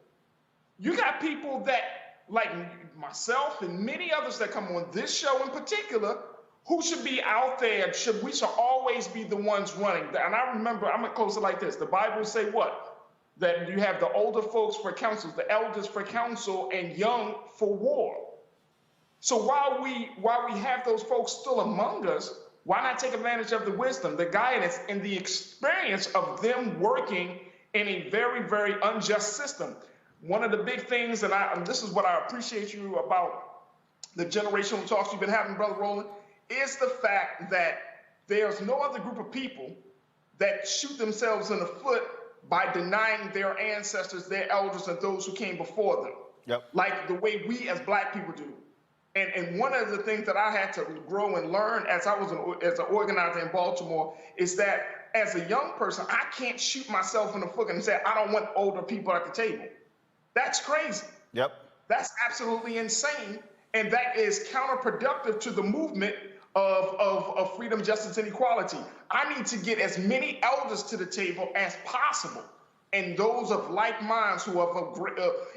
You got people that, like myself and many others that come on this show in particular, who should be out there, we should always be the ones running. And I remember, I'm going to close it like this. The Bible say what? That you have the older folks for counsel, the elders for counsel, and young for war. So while we have those folks still among us, why not take advantage of the wisdom, the guidance, and the experience of them working in a very, very unjust system? One of the big things, and this is what I appreciate you about the generational talks you've been having, Brother Roland, is the fact that there's no other group of people that shoot themselves in the foot by denying their ancestors, their elders, and those who came before them. Yep. Like the way we as black people do. And one of the things that I had to grow and learn as I was as an organizer in Baltimore is that as a young person, I can't shoot myself in the foot and say, I don't want older people at the table. That's crazy. Yep. That's absolutely insane. And that is counterproductive to the movement of freedom, justice, and equality. I need to get as many elders to the table as possible. And those of like minds who have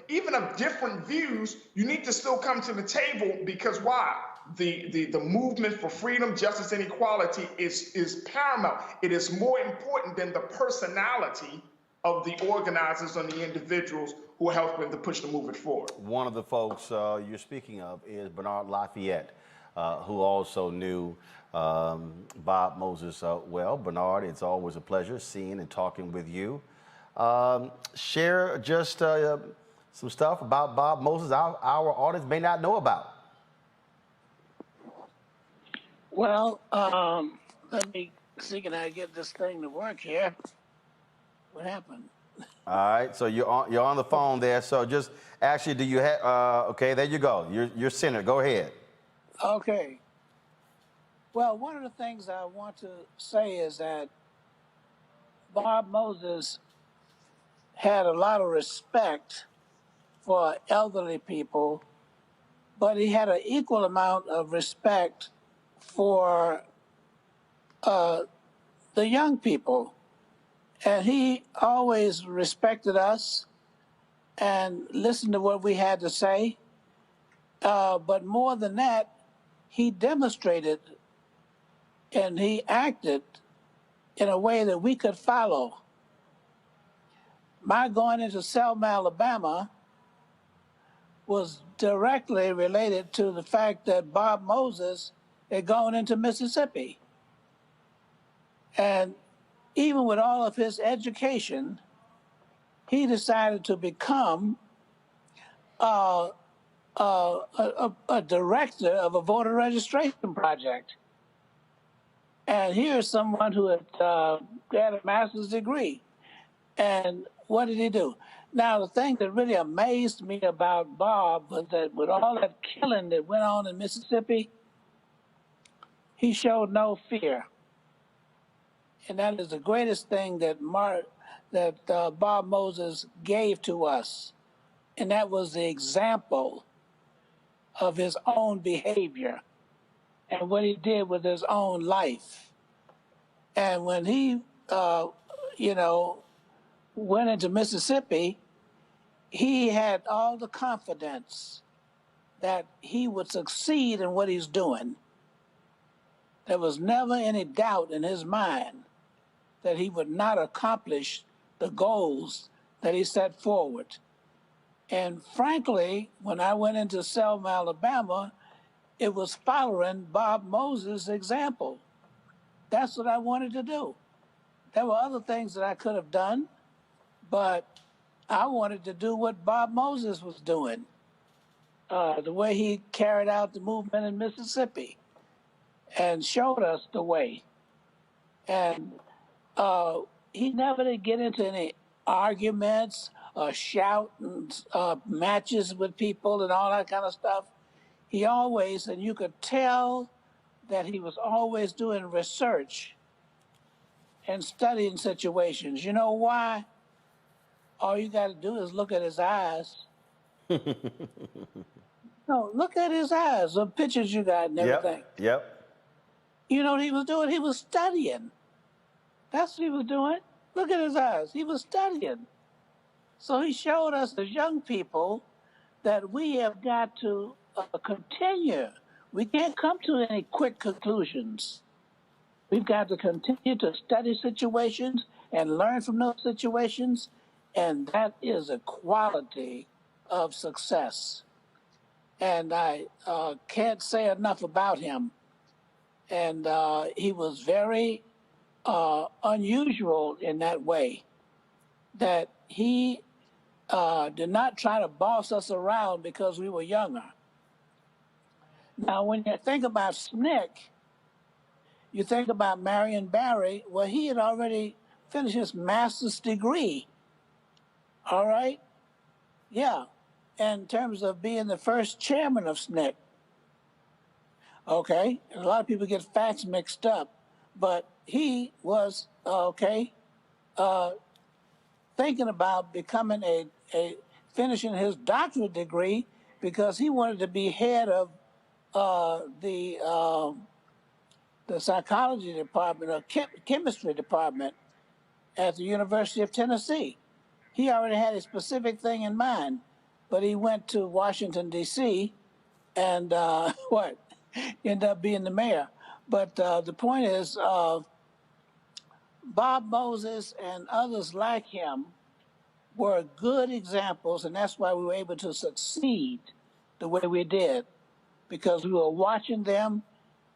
even of different views, you need to still come to the table, because why? The movement for freedom, justice, and equality is paramount. It is more important than the personality of the organizers and the individuals who are helping to push the movement forward. One of the folks you're speaking of is Bernard Lafayette, who also knew Bob Moses well. Bernard, it's always a pleasure seeing and talking with you. Share just some stuff about Bob Moses our audience may not know about. Well, let me see, can I get this thing to work here? What happened? All right, so you're on the phone there. So just actually, do you have? Okay, there you go. You're centered. Go ahead. Okay. Well, one of the things I want to say is that Bob Moses had a lot of respect for elderly people, but he had an equal amount of respect for the young people. And he always respected us and listened to what we had to say. But more than that, he demonstrated and he acted in a way that we could follow. My going into Selma, Alabama was directly related to the fact that Bob Moses had gone into Mississippi. And even with all of his education, he decided to become a director of a voter registration project. And here's someone who had a master's degree. And what did he do? Now, the thing that really amazed me about Bob was that with all that killing that went on in Mississippi, he showed no fear. And that is the greatest thing that Bob Moses gave to us. And that was the example of his own behavior and what he did with his own life. And when he, went into Mississippi, he had all the confidence that he would succeed in what he's doing. There was never any doubt in his mind that he would not accomplish the goals that he set forward. And frankly, when I went into Selma, Alabama, it was following Bob Moses' example. That's what I wanted to do. There were other things that I could have done, but I wanted to do what Bob Moses was doing, the way he carried out the movement in Mississippi. and showed us the way. And he never did get into any arguments or shout matches with people and all that kind of stuff. He always, and you could tell that he was always doing research and studying situations. You know why? All you got to do is look at his eyes. No, look at his eyes, the pictures you got and everything. Yep. You know what he was doing? He was studying. That's what he was doing. Look at his eyes. He was studying. So he showed us as young people that we have got to continue. We can't come to any quick conclusions. We've got to continue to study situations and learn from those situations, and that is a quality of success. And I can't say enough about him. And he was very unusual in that way, that he did not try to boss us around because we were younger. Now, when you think about SNCC, you think about Marion Barry. Well, he had already finished his master's degree. All right? Yeah. In terms of being the first chairman of SNCC. Okay? And a lot of people get facts mixed up. But he was, thinking about becoming finishing his doctorate degree because he wanted to be head of the psychology department or chemistry department at the University of Tennessee. He already had a specific thing in mind, but he went to Washington, D.C. and ended up being the mayor. But the point is, Bob Moses and others like him were good examples, and that's why we were able to succeed the way we did, because we were watching them,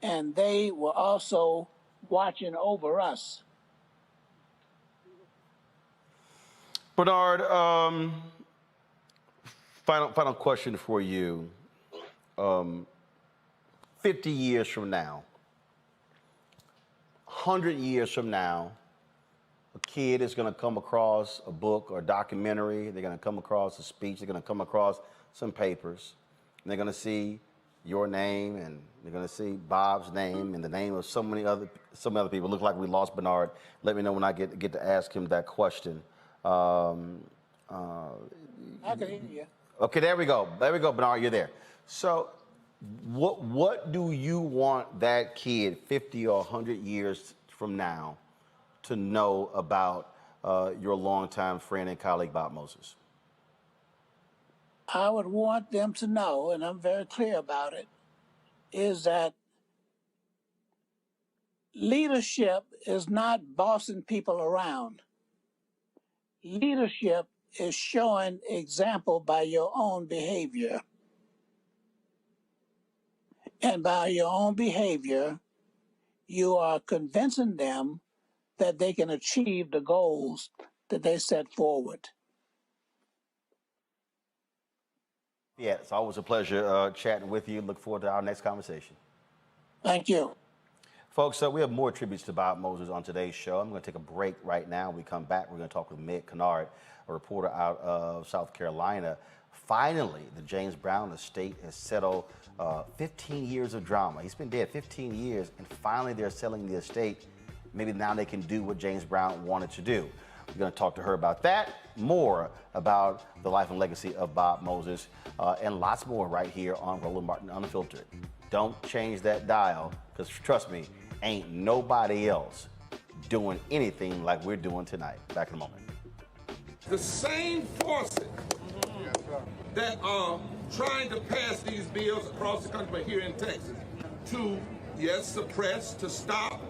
and they were also watching over us. Bernard, final question for you. 50 years from now, 100 years from now, a kid is going to come across a book or a documentary. They're going to come across a speech. They're going to come across some papers. And they're going to see your name, and they're going to see Bob's name and the name of so many other people. Look like we lost Bernard. Let me know when I get to ask him that question. I can hear you. Okay, there we go. There we go, Bernard. You're there. So, what do you want that kid 50 or 100 years from now to know about your longtime friend and colleague, Bob Moses? I would want them to know, and I'm very clear about it, is that leadership is not bossing people around. Leadership is showing example by your own behavior. And by your own behavior, you are convincing them that they can achieve the goals that they set forward. Yeah, it's always a pleasure chatting with you. Look forward to our next conversation. Thank you. Folks, we have more tributes to Bob Moses on today's show. I'm going to take a break right now. When we come back, we're going to talk with Meg Kennard, a reporter out of South Carolina. Finally, the James Brown estate has settled 15 years of drama. He's been dead 15 years, and finally they're selling the estate. Maybe now they can do what James Brown wanted to do. We're going to talk to her about that, more about the life and legacy of Bob Moses, and lots more right here on Roland Martin Unfiltered. Don't change that dial, because trust me, ain't nobody else doing anything like we're doing tonight. Back in a moment. The same forces that are trying to pass these bills across the country, but here in Texas, to, yes, suppress, to stop,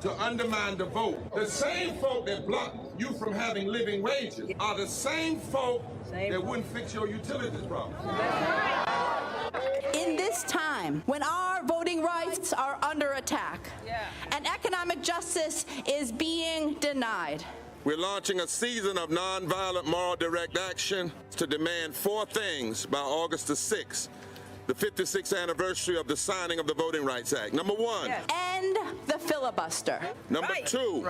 to undermine the vote. The same folk that block you from having living wages are the same folk that wouldn't fix your utilities problem. In this time, when our voting rights are under attack and economic justice is being denied, We're launching a season of nonviolent moral direct action to demand 4 things by August the 6th. the 56th anniversary of the signing of the Voting Rights Act. Number one. End the filibuster. Number two.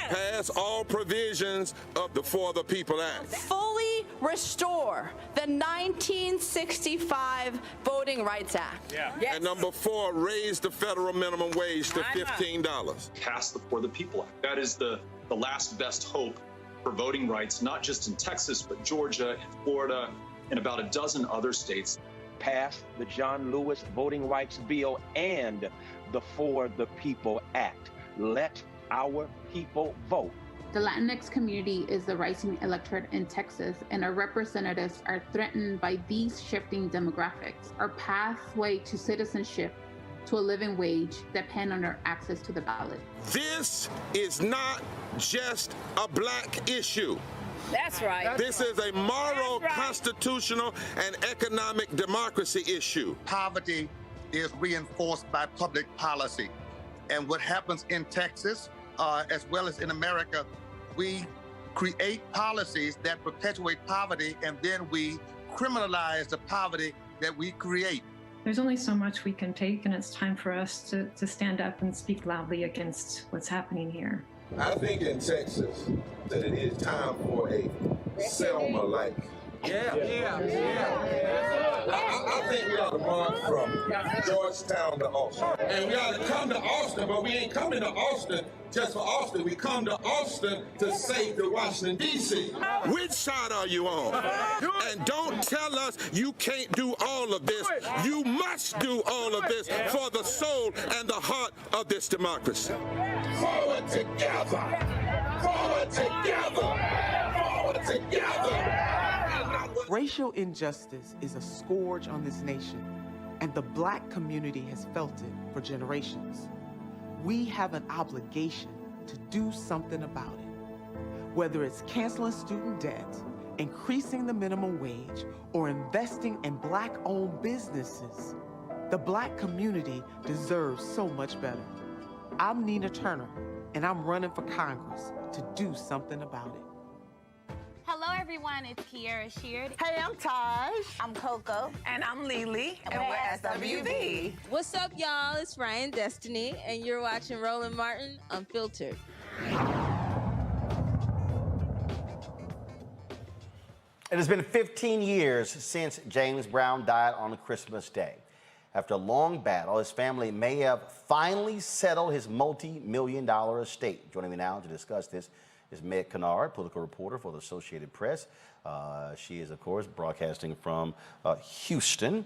Pass all provisions of the For the People Act. Fully restore the 1965 Voting Rights Act. And number four, raise the federal minimum wage to $15. Pass the For the People Act. That is the last best hope for voting rights, not just in Texas, but Georgia and Florida and about a dozen other states. Pass the John Lewis Voting Rights Bill and the For the People Act. Let our people vote. The Latinx community is the rising electorate in Texas, and our representatives are threatened by these shifting demographics. Our pathway to citizenship, to a living wage, depend on our access to the ballot. This is not just a black issue. That's right. This is a moral, constitutional, and economic democracy issue. Poverty is reinforced by public policy. And what happens in Texas, as well as in America, we create policies that perpetuate poverty, and then we criminalize the poverty that we create. There's only so much we can take, and it's time for us to stand up and speak loudly against what's happening here. I think in Texas that it is time for a Selma-like. I think we ought to march from Georgetown to Austin. And we ought to come to Austin, but we ain't coming to Austin just for Austin. We come to Austin to save the Washington, D.C. Which side are you on? And don't tell us you can't do all of this. You must do all of this for the soul and the heart of this democracy. Forward together! Forward together! Forward together! Racial injustice is a scourge on this nation, and the black community has felt it for generations. We have an obligation to do something about it. Whether it's canceling student debt, increasing the minimum wage, or investing in black-owned businesses, the black community deserves so much better. I'm Nina Turner, and I'm running for Congress to do something about it. Hello, everyone. It's Kiara Sheard. Hey, I'm Taj. I'm Coco. And I'm Lily. And we're SWV. What's up, y'all? It's Ryan Destiny, and you're watching Roland Martin Unfiltered. It has been 15 years since James Brown died on Christmas Day. After a long battle, his family may have finally settled his multi-million-dollar estate. Joining me now to discuss this is Meg Kennard, political reporter for the Associated Press. She is, of course, broadcasting from Houston.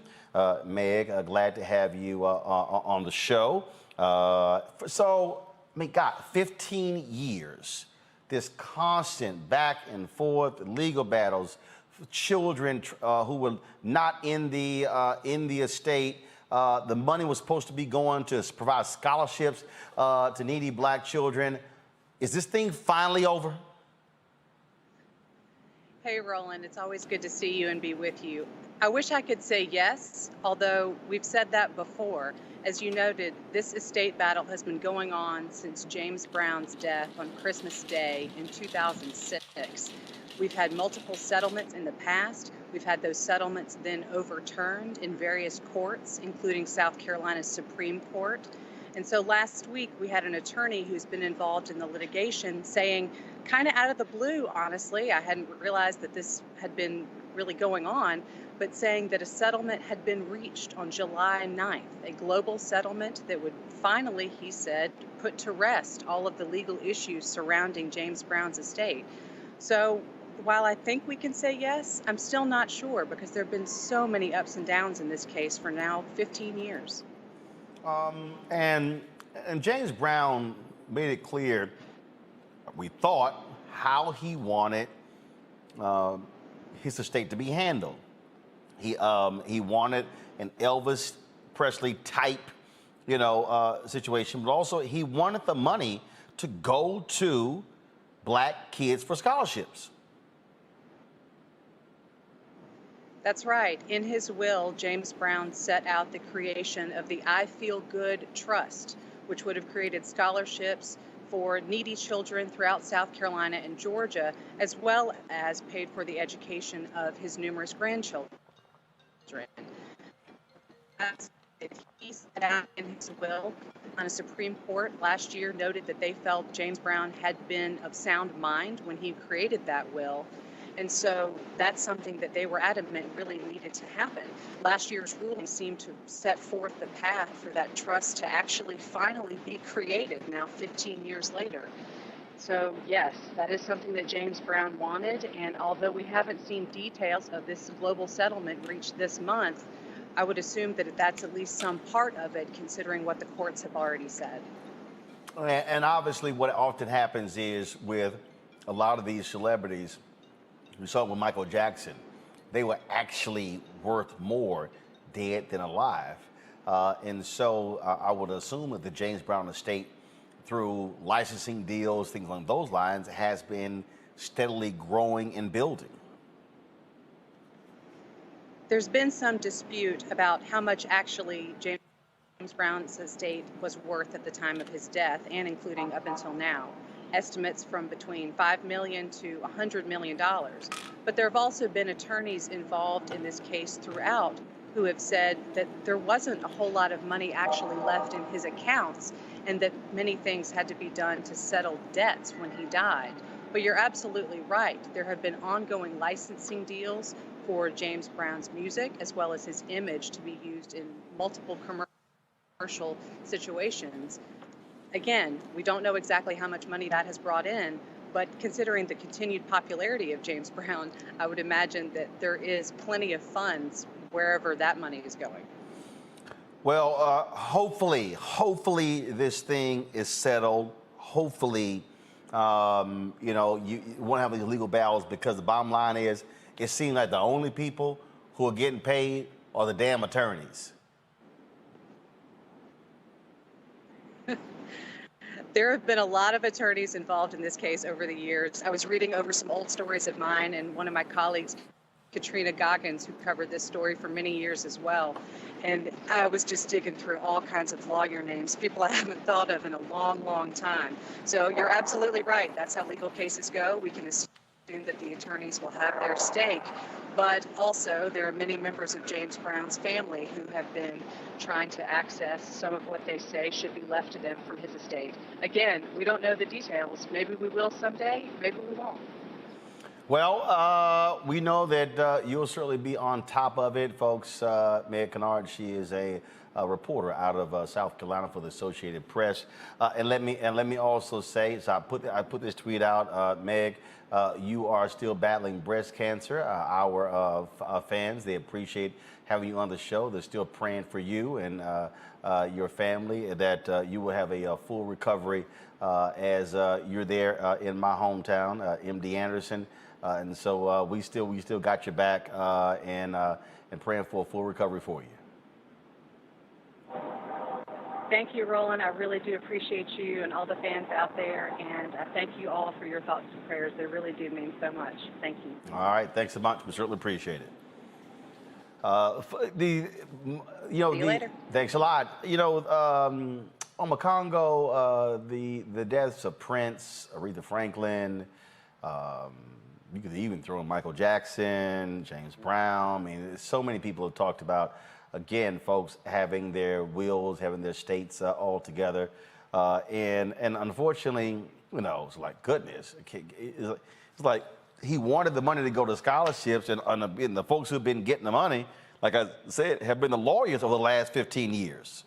Meg, glad to have you on the show. So, I mean, God, 15 years, this constant back and forth legal battles, children who were not in the estate. The money was supposed to be going to provide scholarships to needy black children. Is this thing finally over? Hey, Roland, it's always good to see you and be with you. I wish I could say yes, although we've said that before. As you noted, this estate battle has been going on since James Brown's death on Christmas Day in 2006. We've had multiple settlements in the past. We've had those settlements then overturned in various courts, including South Carolina's Supreme Court. And so last week, we had an attorney who's been involved in the litigation saying, kind of out of the blue, honestly, I hadn't realized that this had been really going on, but saying that a settlement had been reached on July 9th, a global settlement that would finally, he said, put to rest all of the legal issues surrounding James Brown's estate. So while I think we can say yes, I'm still not sure because there have been so many ups and downs in this case for now 15 years. And James Brown made it clear, we thought, how he wanted his estate to be handled. He wanted an Elvis Presley type, situation, but also he wanted the money to go to black kids for scholarships. That's right. In his will, James Brown set out the creation of the I Feel Good Trust, which would have created scholarships for needy children throughout South Carolina and Georgia, as well as paid for the education of his numerous grandchildren. He set out in his will on a Supreme Court last year, noted that they felt James Brown had been of sound mind when he created that will. And so that's something that they were adamant really needed to happen. Last year's ruling seemed to set forth the path for that trust to actually finally be created now 15 years later. So yes, that is something that James Brown wanted. And although we haven't seen details of this global settlement reached this month, I would assume that that's at least some part of it, considering what the courts have already said. And obviously what often happens is with a lot of these celebrities, we saw it with Michael Jackson, they were actually worth more dead than alive. And so I would assume that the James Brown estate, through licensing deals, things along those lines, has been steadily growing and building. There's been some dispute about how much actually James Brown's estate was worth at the time of his death, and including up until now. Estimates from between $5 million to $100 million. But there have also been attorneys involved in this case throughout who have said that there wasn't a whole lot of money actually left in his accounts, and that many things had to be done to settle debts when he died. But you're absolutely right. There have been ongoing licensing deals for James Brown's music, as well as his image, to be used in multiple commercial situations. Again, we don't know exactly how much money that has brought in, but considering the continued popularity of James Brown, I would imagine that there is plenty of funds wherever that money is going. Well, hopefully this thing is settled. Hopefully, you won't have these legal battles, because the bottom line is, it seems like the only people who are getting paid are the damn attorneys. There have been a lot of attorneys involved in this case over the years. I was reading over some old stories of mine, and one of my colleagues, Katrina Goggins, who covered this story for many years as well. And I was just digging through all kinds of lawyer names, people I haven't thought of in a long, long time. So you're absolutely right. That's how legal cases go. We can assume that the attorneys will have their stake. But also, there are many members of James Brown's family who have been trying to access some of what they say should be left to them from his estate. Again, we don't know the details. Maybe we will someday, maybe we won't. Well, we know that you'll certainly be on top of it, folks. Meg Kennard, she is a reporter out of South Carolina for the Associated Press. And let me also say, so I put this tweet out, Meg. You are still battling breast cancer. Our fans, they appreciate having you on the show. They're still praying for you and your family, that you will have a full recovery as you're there in my hometown, MD Anderson. And so we still got your back and praying for a full recovery for you. Thank you, Roland. I really do appreciate you and all the fans out there, and thank you all for your thoughts and prayers. They really do mean so much. Thank you. All right, thanks so much. We certainly appreciate it. See you later. Thanks a lot. On Congo, the deaths of Prince, Aretha Franklin, you could even throw in Michael Jackson, James Brown. I mean, so many people have talked about, again, folks having their wills, having their states all together. And unfortunately, it's like, goodness, it's like he wanted the money to go to scholarships, and the folks who've been getting the money, like I said, have been the lawyers over the last 15 years.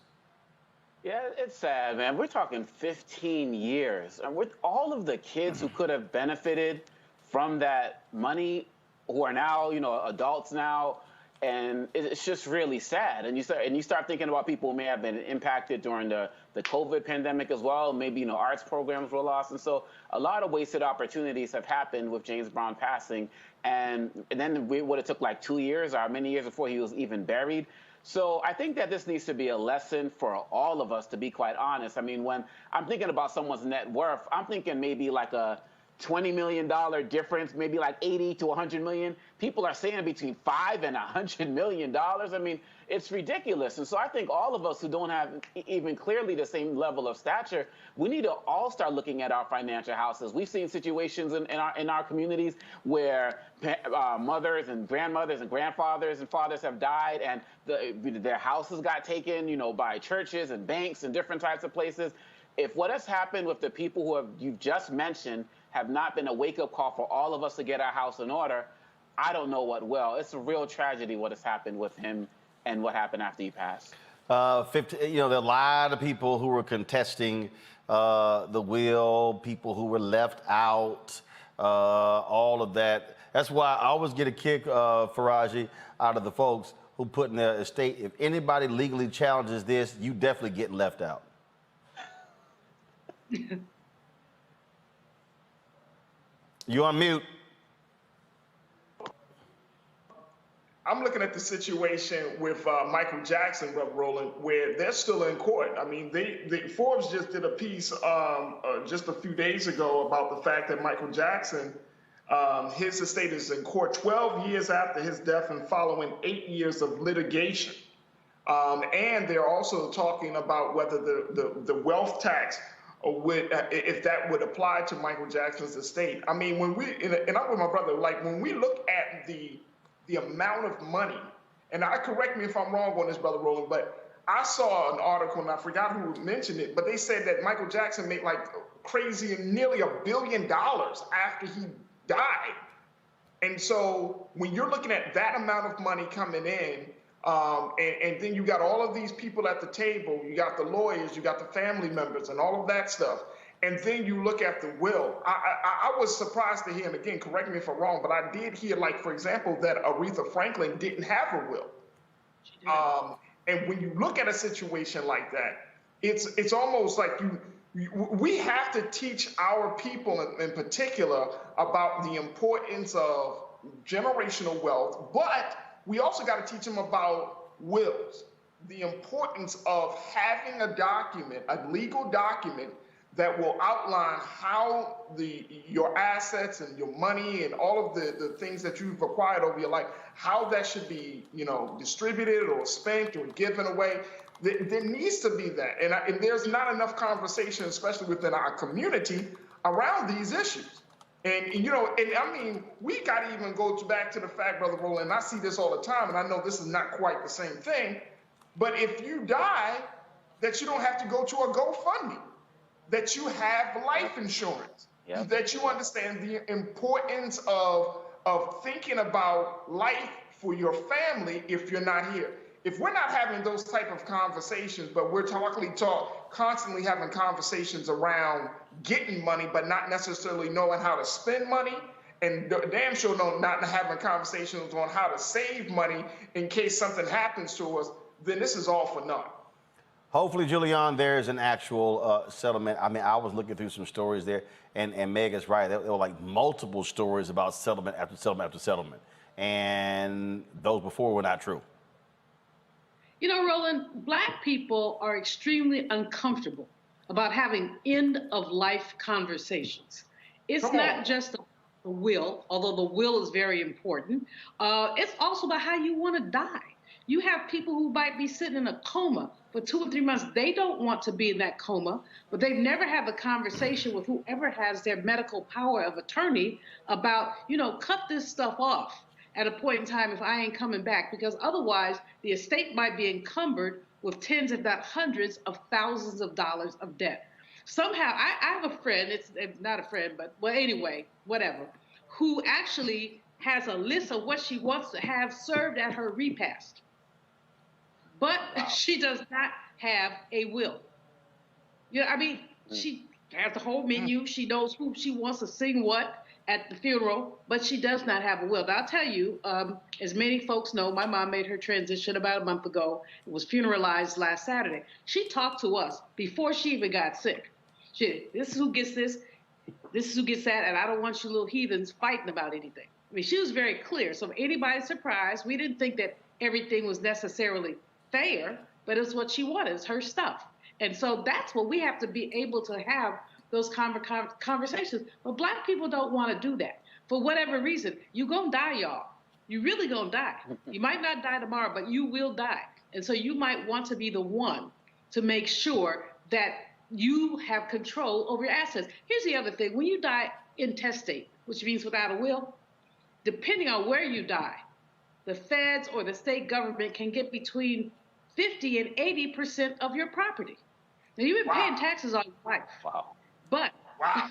Yeah, it's sad, man. We're talking 15 years. And with all of the kids who could have benefited from that money, who are now, adults now, and it's just really sad. And you start thinking about people who may have been impacted during the COVID pandemic as well. Maybe, arts programs were lost. And so a lot of wasted opportunities have happened with James Brown passing. And then it took like 2 years or many years before he was even buried. So I think that this needs to be a lesson for all of us, to be quite honest. I mean, when I'm thinking about someone's net worth, I'm thinking maybe like a $20 million difference, maybe like 80 to 100 million. People are saying between $5 and $100 million. I mean, it's ridiculous. And so I think all of us who don't have even clearly the same level of stature, we need to all start looking at our financial houses. We've seen situations in our communities where mothers and grandmothers and grandfathers and fathers have died, and their houses got taken, you know, by churches and banks and different types of places. If what has happened with the people who you've just mentioned have not been a wake-up call for all of us to get our house in order, I don't know what will. It's a real tragedy what has happened with him and what happened after he passed. There are a lot of people who were contesting the will, people who were left out, all of that. That's why I always get a kick, Faraji, out of the folks who put in their estate, if anybody legally challenges this, you definitely get left out. You on mute. I'm looking at the situation with Michael Jackson, Brother Roland, where they're still in court. I mean, Forbes just did a piece just a few days ago about the fact that Michael Jackson, his estate is in court 12 years after his death and following 8 years of litigation. And they're also talking about whether the wealth tax would, if that would apply to Michael Jackson's estate. I mean, when and I'm with my brother, like when we look at the amount of money, and correct me if I'm wrong on this, Brother Roland, but I saw an article, and I forgot who mentioned it, but they said that Michael Jackson made like crazy, nearly $1 billion after he died. And so when you're looking at that amount of money coming in, and then you got all of these people at the table, you got the lawyers, you got the family members and all of that stuff. And then you look at the will. I was surprised to hear, and again, correct me if I'm wrong, but I did hear, like, for example, that Aretha Franklin didn't have a will. And when you look at a situation like that, it's almost like we have to teach our people in particular about the importance of generational wealth, but we also got to teach them about wills, the importance of having a document, a legal document that will outline how your assets and your money and all of the things that you've acquired over your life, how that should be, distributed or spent or given away. There needs to be that. And there's not enough conversation, especially within our community, around these issues. And I mean, we got to even go back to the fact, Brother Roland, and I see this all the time, and I know this is not quite the same thing, but if you die, that you don't have to go to a GoFundMe, that you have life insurance, that you understand the importance of thinking about life for your family if you're not here. If we're not having those type of conversations, but we're constantly having conversations around getting money, but not necessarily knowing how to spend money, and damn sure not having conversations on how to save money in case something happens to us, then this is all for naught. Hopefully, Julianne, there's an actual settlement. I mean, I was looking through some stories there, and Meg is right. There were like multiple stories about settlement after settlement after settlement, and those before were not true. Roland, Black people are extremely uncomfortable about having end-of-life conversations. It's not just the will, although the will is very important. It's also about how you want to die. You have people who might be sitting in a coma for 2 or 3 months. They don't want to be in that coma, but they've never had a conversation with whoever has their medical power of attorney about, cut this stuff off at a point in time if I ain't coming back, because otherwise the estate might be encumbered with tens, if not hundreds of thousands of dollars of debt. Somehow, I have a friend, it's not a friend, but anyway, whatever, who actually has a list of what she wants to have served at her repast. But she does not have a will. She has the whole menu. She knows who she wants to sing what at the funeral, but she does not have a will. Now, I'll tell you, as many folks know, my mom made her transition about a month ago. It was funeralized last Saturday. She talked to us before she even got sick. This is who gets this is who gets that, and I don't want you little heathens fighting about anything. She was very clear. So if anybody's surprised, we didn't think that everything was necessarily fair, but it's what she wanted. It's her stuff. And so that's what we have to be able to have those conversations. But black people don't want to do that. For whatever reason, you're going to die, y'all. You really going to die. You might not die tomorrow, but you will die. And so you might want to be the one to make sure that you have control over your assets. Here's the other thing. When you die intestate, which means without a will, depending on where you die, the feds or the state government can get between 50 and 80% of your property. Now, you've been paying taxes all your life. Wow. But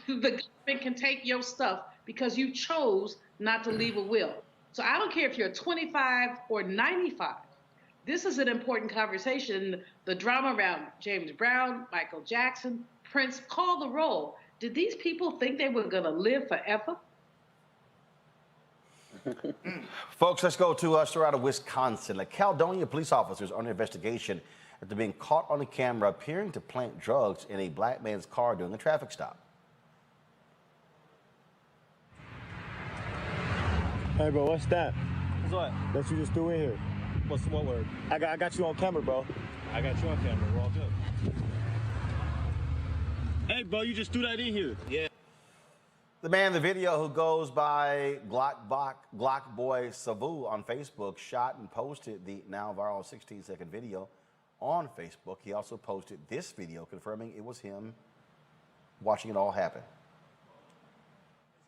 the government can take your stuff because you chose not to leave a will. So I don't care if you're 25 or 95. This is an important conversation. The drama around James Brown, Michael Jackson, Prince, call the roll. Did these people think they were going to live forever? Folks, let's go to straight out of Wisconsin. The Caledonia police officers are under investigation after being caught on the camera appearing to plant drugs in a black man's car during a traffic stop. Hey, bro, what's that? What's what? That you just threw in here. What's what word? I got you on camera, bro. I got you on camera. We're all good. Hey, bro, you just threw that in here. Yeah. The man in the video, who goes by Glock Boy Savu on Facebook, shot and posted the now viral 16-second video on Facebook. He also posted this video confirming it was him watching it all happen.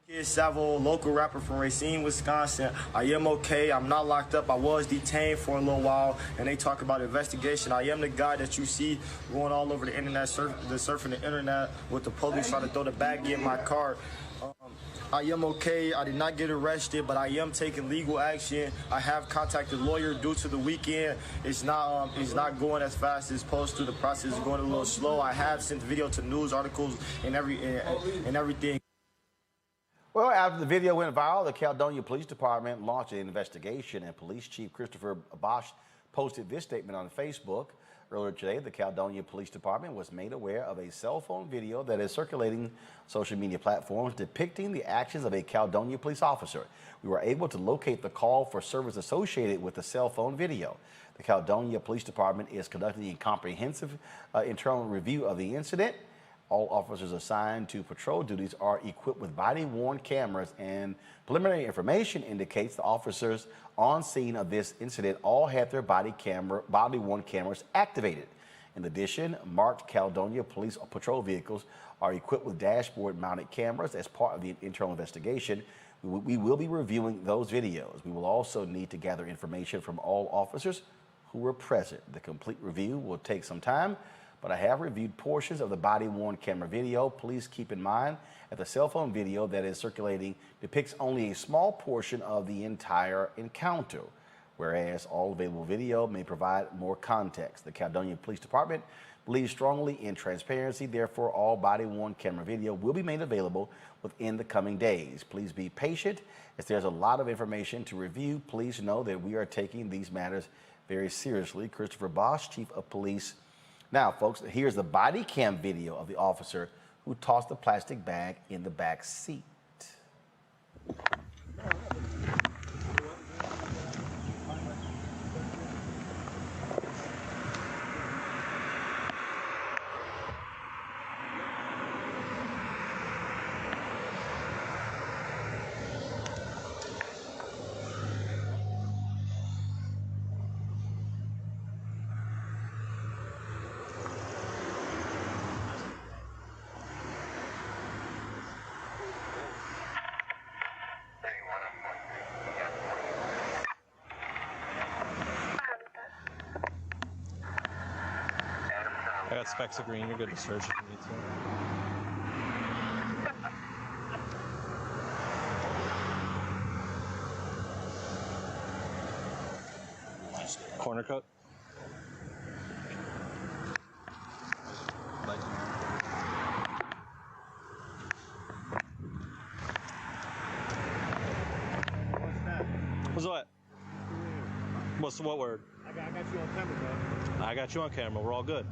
Kid Savo, local rapper from Racine, Wisconsin. I am okay. I'm not locked up. I was detained for a little while, and they talk about investigation. I am the guy that you see going all over the internet, surfing the internet with the police trying to throw the baggie in my car. I am okay. I did not get arrested, but I am taking legal action. I have contacted a lawyer due to the weekend. It's not going as fast as supposed to. The process is going a little slow. I have sent the video to news articles and everything. Well, after the video went viral, the Caledonia Police Department launched an investigation, and Police Chief Christopher Bosch posted this statement on Facebook. Earlier today, the Caledonia Police Department was made aware of a cell phone video that is circulating social media platforms depicting the actions of a Caledonia police officer. We were able to locate the call for service associated with the cell phone video. The Caledonia Police Department is conducting a comprehensive internal review of the incident. All officers assigned to patrol duties are equipped with body-worn cameras, and preliminary information indicates the officers on scene of this incident all had their body-worn cameras activated. In addition, marked Caledonia police patrol vehicles are equipped with dashboard-mounted cameras as part of the internal investigation. We will be reviewing those videos. We will also need to gather information from all officers who were present. The complete review will take some time, but I have reviewed portions of the body-worn camera video. Please keep in mind that the cell phone video that is circulating depicts only a small portion of the entire encounter, whereas all available video may provide more context. The Caledonia Police Department believes strongly in transparency. Therefore, all body-worn camera video will be made available within the coming days. Please be patient, as there's a lot of information to review. Please know that we are taking these matters very seriously. Christopher Bosch, Chief of Police. Now, folks, here's the body cam video of the officer who tossed the plastic bag in the back seat. I got specks of green. You're good to search if you need to. Corner cut. What's what? What's what word? I got you on camera, bro. I got you on camera. We're all good.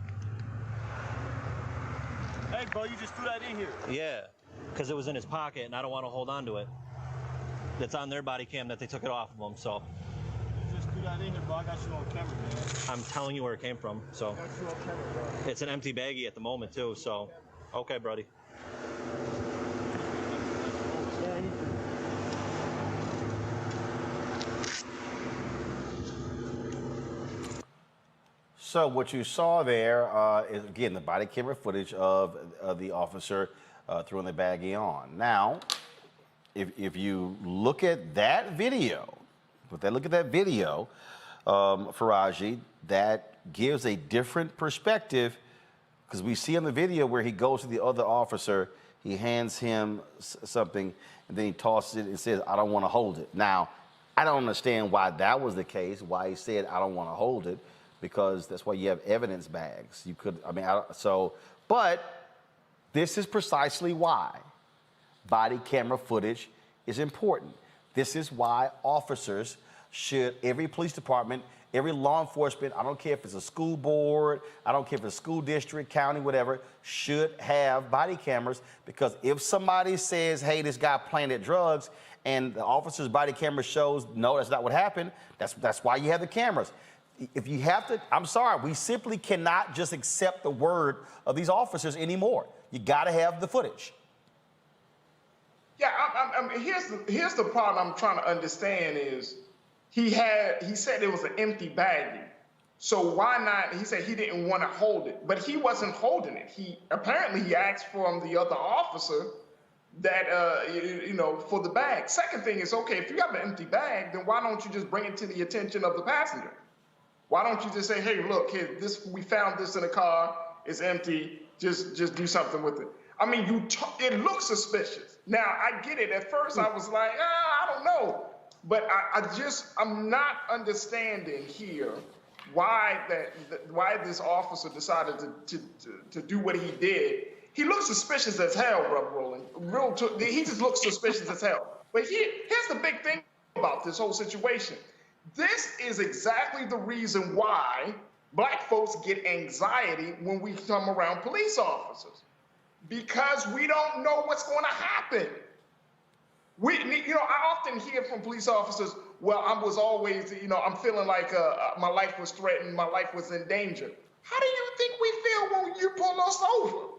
Hey, bro, you just threw that in here. Yeah, because it was in his pocket, and I don't want to hold on to it. It's on their body cam that they took it off of him, so. You just threw that in here, bro. I got you on camera, man. I'm telling you where it came from, so. I got you on camera, bro. It's an empty baggie at the moment, too, so. Okay, buddy. So what you saw there is, again, the body camera footage of the officer throwing the baggie on. Now, if you look at that video, Faraji, that gives a different perspective, because we see in the video where he goes to the other officer, he hands him something, and then he tosses it and says, "I don't want to hold it." Now, I don't understand why that was the case, why he said, "I don't want to hold it," because that's why you have evidence bags. You could, I mean, but this is precisely why body camera footage is important. This is why officers should, every police department, every law enforcement, I don't care if it's a school board, I don't care if it's a school district, county, whatever, should have body cameras, because if somebody says, "Hey, this guy planted drugs," and the officer's body camera shows, "No, that's not what happened," that's why you have the cameras. If you have to, I'm sorry, we simply cannot just accept the word of these officers anymore. You got to have the footage. Yeah, here's the problem I'm trying to understand is he said it was an empty baggie. So why not? He said he didn't want to hold it, but he wasn't holding it. He asked from the other officer that for the bag. Second thing is, okay, if you have an empty bag, then why don't you just bring it to the attention of the passenger? Why don't you just say, "Hey, look, here, we found this in the car. It's empty. Just do something with it." I mean, it looks suspicious. Now, I get it. At first, I was like, I don't know. But I'm not understanding here why this officer decided to do what he did. He looks suspicious as hell, Brother Roland. He just looks suspicious as hell. But here's the big thing about this whole situation. This is exactly the reason why Black folks get anxiety when we come around police officers, because we don't know what's going to happen. I often hear from police officers, "Well, I was always, I'm feeling like my life was threatened, my life was in danger." How do you think we feel when you pull us over?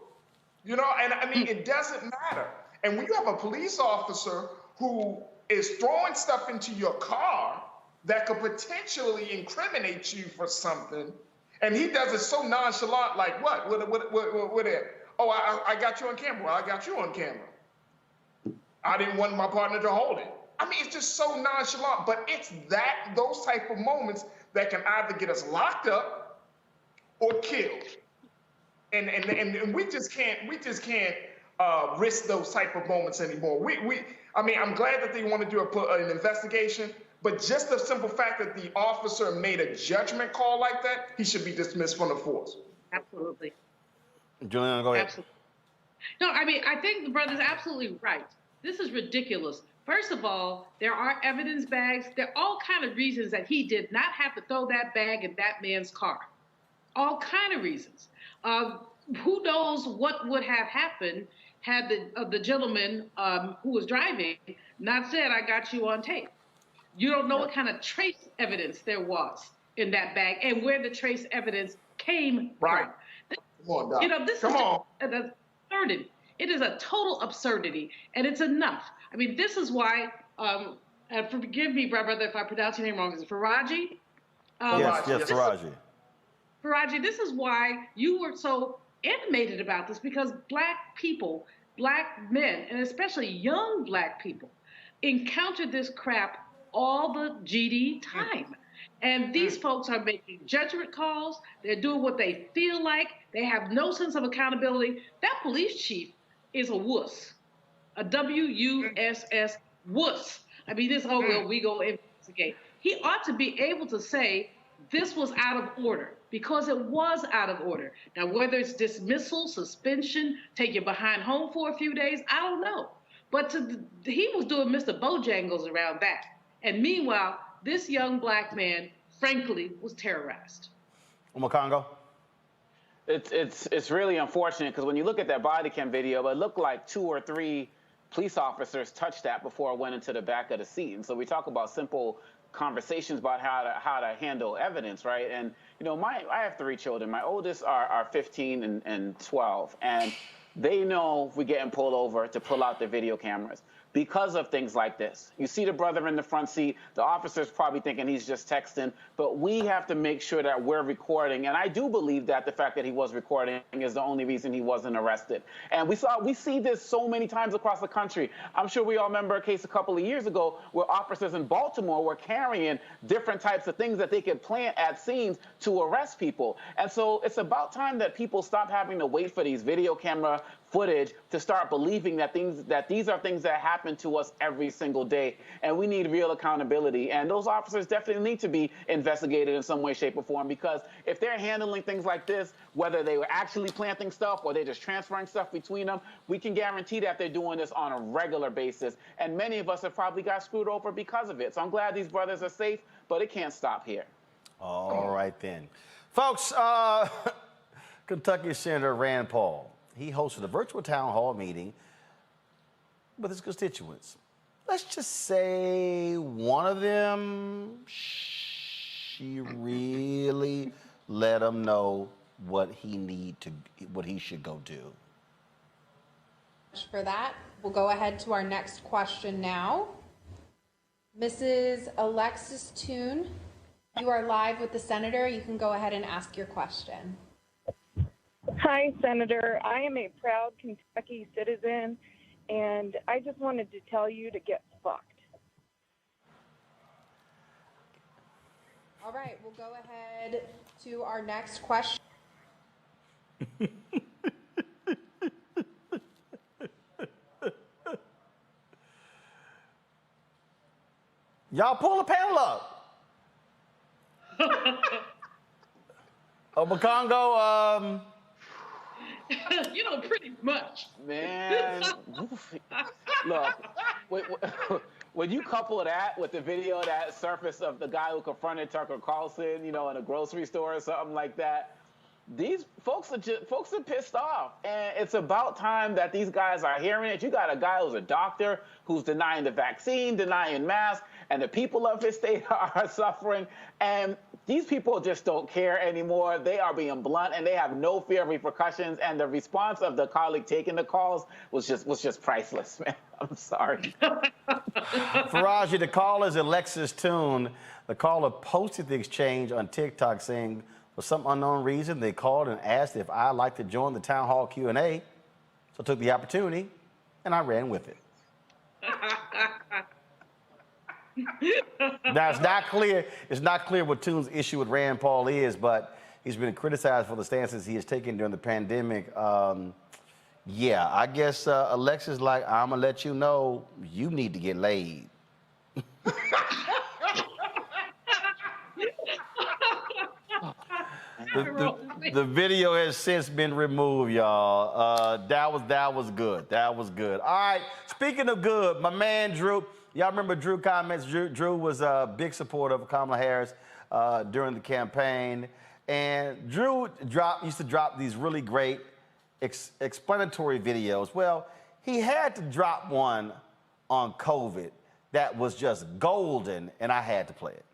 And I mean, it doesn't matter. And when you have a police officer who is throwing stuff into your car that could potentially incriminate you for something, and he does it so nonchalant, like, what? Oh, I got you on camera. Well, I got you on camera. I didn't want my partner to hold it. I mean, it's just so nonchalant, but it's those type of moments that can either get us locked up or killed. And we just can't risk those type of moments anymore. I mean, I'm glad that they want to do an investigation, but just the simple fact that the officer made a judgment call like that, he should be dismissed from the force. Absolutely. Julianne, go ahead. Absolutely. No, I mean, I think the brother's absolutely right. This is ridiculous. First of all, there are evidence bags. There are all kind of reasons that he did not have to throw that bag in that man's car. All kind of reasons. Who knows what would have happened had the gentleman who was driving not said, "I got you on tape." You don't know what kind of trace evidence there was in that bag and where the trace evidence came from. Come on, Doc. This is an absurdity. It is a total absurdity, and it's enough. I mean, this is why, and forgive me, brother, if I pronounce your name wrong. Is it Faraji? Yes, Faraji. Faraji, this is why you were so animated about this, because Black people, Black men, and especially young Black people, encounter this crap all the GD time. And these folks are making judgment calls. They're doing what they feel like. They have no sense of accountability. That police chief is a wuss, a WUSS wuss. I mean, we go investigate. He ought to be able to say this was out of order, because it was out of order. Now, whether it's dismissal, suspension, take you behind home for a few days, I don't know. But he was doing Mr. Bojangles around that. And meanwhile, this young Black man, frankly, was terrorized. Congo? It's really unfortunate, because when you look at that body cam video, it looked like 2 or 3 police officers touched that before it went into the back of the seat. And so we talk about simple conversations about how to handle evidence, right? And I have 3 children. My oldest are 15 and 12, and they know if we're getting pulled over to pull out their video cameras. because of things like this. You see the brother in the front seat, the officer's probably thinking he's just texting, but we have to make sure that we're recording. And I do believe that the fact that he was recording is the only reason he wasn't arrested. And we see this so many times across the country. I'm sure we all remember a case a couple of years ago where officers in Baltimore were carrying different types of things that they could plant at scenes to arrest people. And so it's about time that people stop having to wait for these video camera footage to start believing that these are things that happen to us every single day, and we need real accountability. And those officers definitely need to be investigated in some way, shape, or form, because if they're handling things like this, whether they were actually planting stuff or they're just transferring stuff between them, we can guarantee that they're doing this on a regular basis. And many of us have probably got screwed over because of it. So I'm glad these brothers are safe, but it can't stop here. All right then. Folks, Kentucky Senator Rand Paul, he hosted a virtual town hall meeting with his constituents. Let's just say one of them, she really let him know what he should go do. For that, we'll go ahead to our next question now. Mrs. Alexis Toon, you are live with the senator. You can go ahead and ask your question. Hi, Senator. I am a proud Kentucky citizen, and I just wanted to tell you to get fucked. All right, we'll go ahead to our next question. Y'all pull the panel up. Obakongo, You know, pretty much. Man, look, when you couple that with the video that surfaced of the guy who confronted Tucker Carlson, you know, in a grocery store or something like that, these folks are pissed off, and it's about time that these guys are hearing it. You got a guy who's a doctor who's denying the vaccine, denying masks, and the people of his state are suffering, and these people just don't care anymore. They are being blunt, and they have no fear of repercussions, and the response of the colleague taking the calls was just priceless, man. I'm sorry. Faraji, the caller is Alexis Toon. The caller posted the exchange on TikTok saying, for some unknown reason, they called and asked if I'd like to join the town hall Q&A. So I took the opportunity, and I ran with it. Now, it's not clear what Toon's issue with Rand Paul is, but he's been criticized for the stances he has taken during the pandemic. Yeah, I guess Alexis like, I'm going to let you know you need to get laid. The video has since been removed, y'all. That was good. That was good. All right, speaking of good, my man Drew. Y'all remember Drew comments? Drew was a big supporter of Kamala Harris during the campaign. And Drew used to drop these really great explanatory videos. Well, he had to drop one on COVID that was just golden, and I had to play it.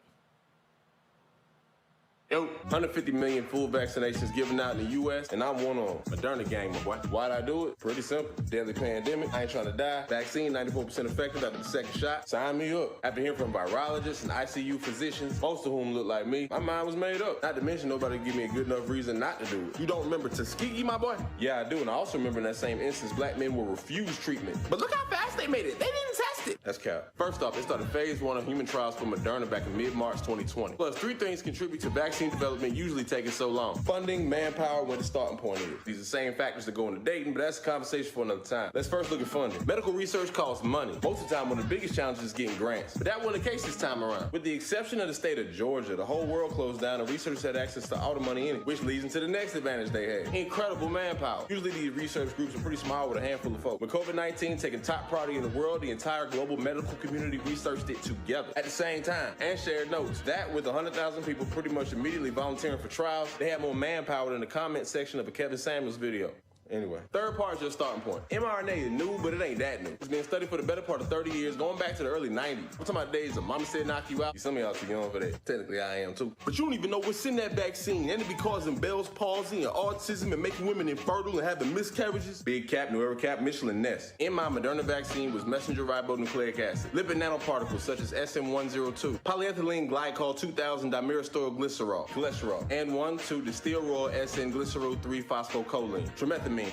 Yo, 150 million full vaccinations given out in the U.S., and I'm one on Moderna gang, my boy. Why'd I do it? Pretty simple. Deadly pandemic. I ain't trying to die. Vaccine, 94% effective after the second shot. Sign me up. After hearing from virologists and ICU physicians, most of whom look like me, my mind was made up. Not to mention, nobody give me a good enough reason not to do it. You don't remember Tuskegee, my boy? Yeah, I do, and I also remember in that same instance, black men were refused treatment. But look how fast they made it. They didn't test it. That's cap. First off, they started phase 1 of human trials for Moderna back in mid-March 2020. Plus, 3 things contribute to vaccine development usually taking so long. Funding, manpower, where the starting point is. These are the same factors that go into dating, but that's a conversation for another time. Let's first look at funding. Medical research costs money. Most of the time, one of the biggest challenges is getting grants. But that wasn't the case this time around. With the exception of the state of Georgia, the whole world closed down and researchers had access to all the money in it, which leads into the next advantage they had. Incredible manpower. Usually these research groups are pretty small with a handful of folks. With COVID-19 taking top priority in the world, the entire global medical community researched it together at the same time and shared notes. That, with 100,000 people pretty much immediately volunteering for trials, they had more manpower than the comment section of a Kevin Samuels video. Anyway, third part is your starting point. mRNA is new, but it ain't that new. It's been studied for the better part of 30 years, going back to the early 90s. I'm talking about days of mama said knock you out. Some of y'all too young for that. Technically, I am too. But you don't even know what's in that vaccine. And it be causing Bell's palsy and autism and making women infertile and having miscarriages. Big cap, New Cap, Michelin Ness. In my Moderna vaccine was messenger ribonucleic acid, lipid nanoparticles such as SM102, polyethylene glycol 2000 dimyristoroglycerol, cholesterol, and 1,2-distill-raw SN-glycerol 3-phosphocholine, trimethamine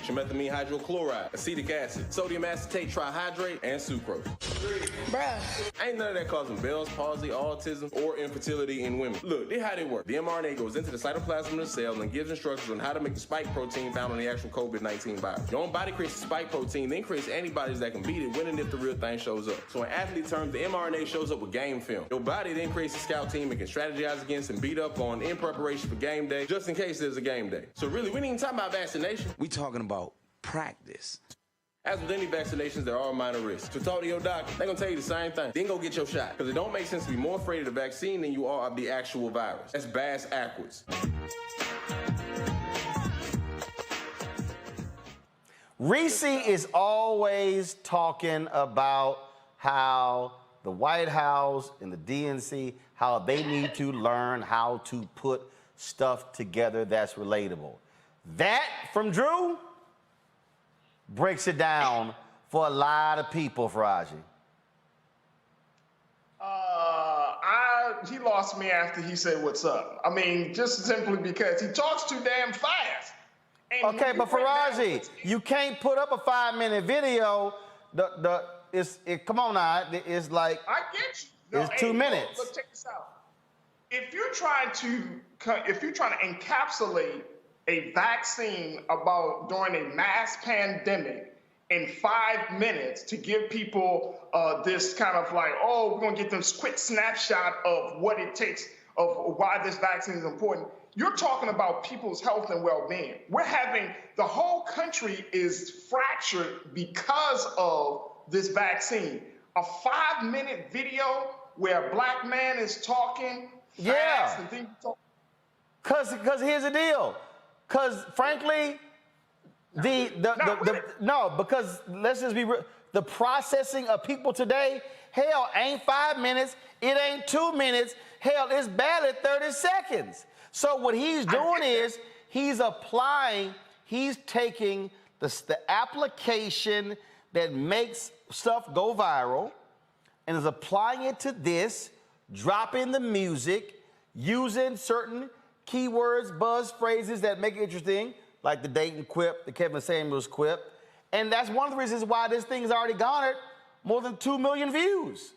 hydrochloride, acetic acid, sodium acetate trihydrate, and sucrose. Bruh. Ain't none of that causing Bell's palsy, autism, or infertility in women. Look, this how they work. The mRNA goes into the cytoplasm of the cell and gives instructions on how to make the spike protein found on the actual COVID-19 virus. Your own body creates the spike protein, then creates antibodies that can beat it when and if the real thing shows up. So in athlete terms, the mRNA shows up with game film. Your body then creates a scout team and can strategize against and beat up on in preparation for game day, just in case there's a game day. So really, we ain't even talking about vaccination. We talking about practice. As with any vaccinations, there are minor risks. So talk to your doctor. They're gonna tell you the same thing. Then go get your shot. Because it don't make sense to be more afraid of the vaccine than you are of the actual virus. That's bass backwards. Reese is always talking about how the White House and the DNC, how they need to learn how to put stuff together that's relatable. That from Drew breaks it down for a lot of people, Faraji. He lost me after he said what's up. I mean, just simply because he talks too damn fast. And okay, but Faraji, you can't put up a 5-minute video. Come on now, it's like I get you. It's 2 minutes. Look, check this out. If you're trying to encapsulate a vaccine about during a mass pandemic in 5 minutes to give people this kind of like, oh, we're gonna get this quick snapshot of what it takes of why this vaccine is important. You're talking about people's health and well-being. The whole country is fractured because of this vaccine. A 5-minute video where a black man is talking fast and then you talk. Cause here's the deal. Cause frankly, because let's just be real. The processing of people today, hell, ain't 5 minutes. It ain't 2 minutes. Hell, it's barely 30 seconds. So what he's doing is he's taking the application that makes stuff go viral and is applying it to this, dropping the music, using certain keywords, buzz phrases that make it interesting, like the Dayton quip, the Kevin Samuels quip. And that's one of the reasons why this thing's already garnered more than 2 million views.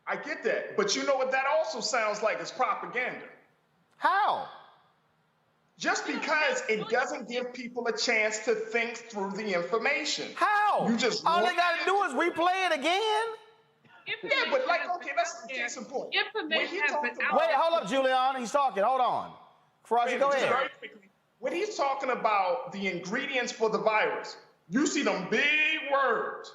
I get that, but you know what that also sounds like is propaganda. How? Just because it doesn't give people a chance to think through the information. How? You just all they gotta do is replay it again. Yeah, but like, okay, that's the case in point. Information has been out. Wait, hold up, Julianne. He's talking. Hold on. Faraji, go ahead. Very quickly, when he's talking about the ingredients for the virus, you see them big words.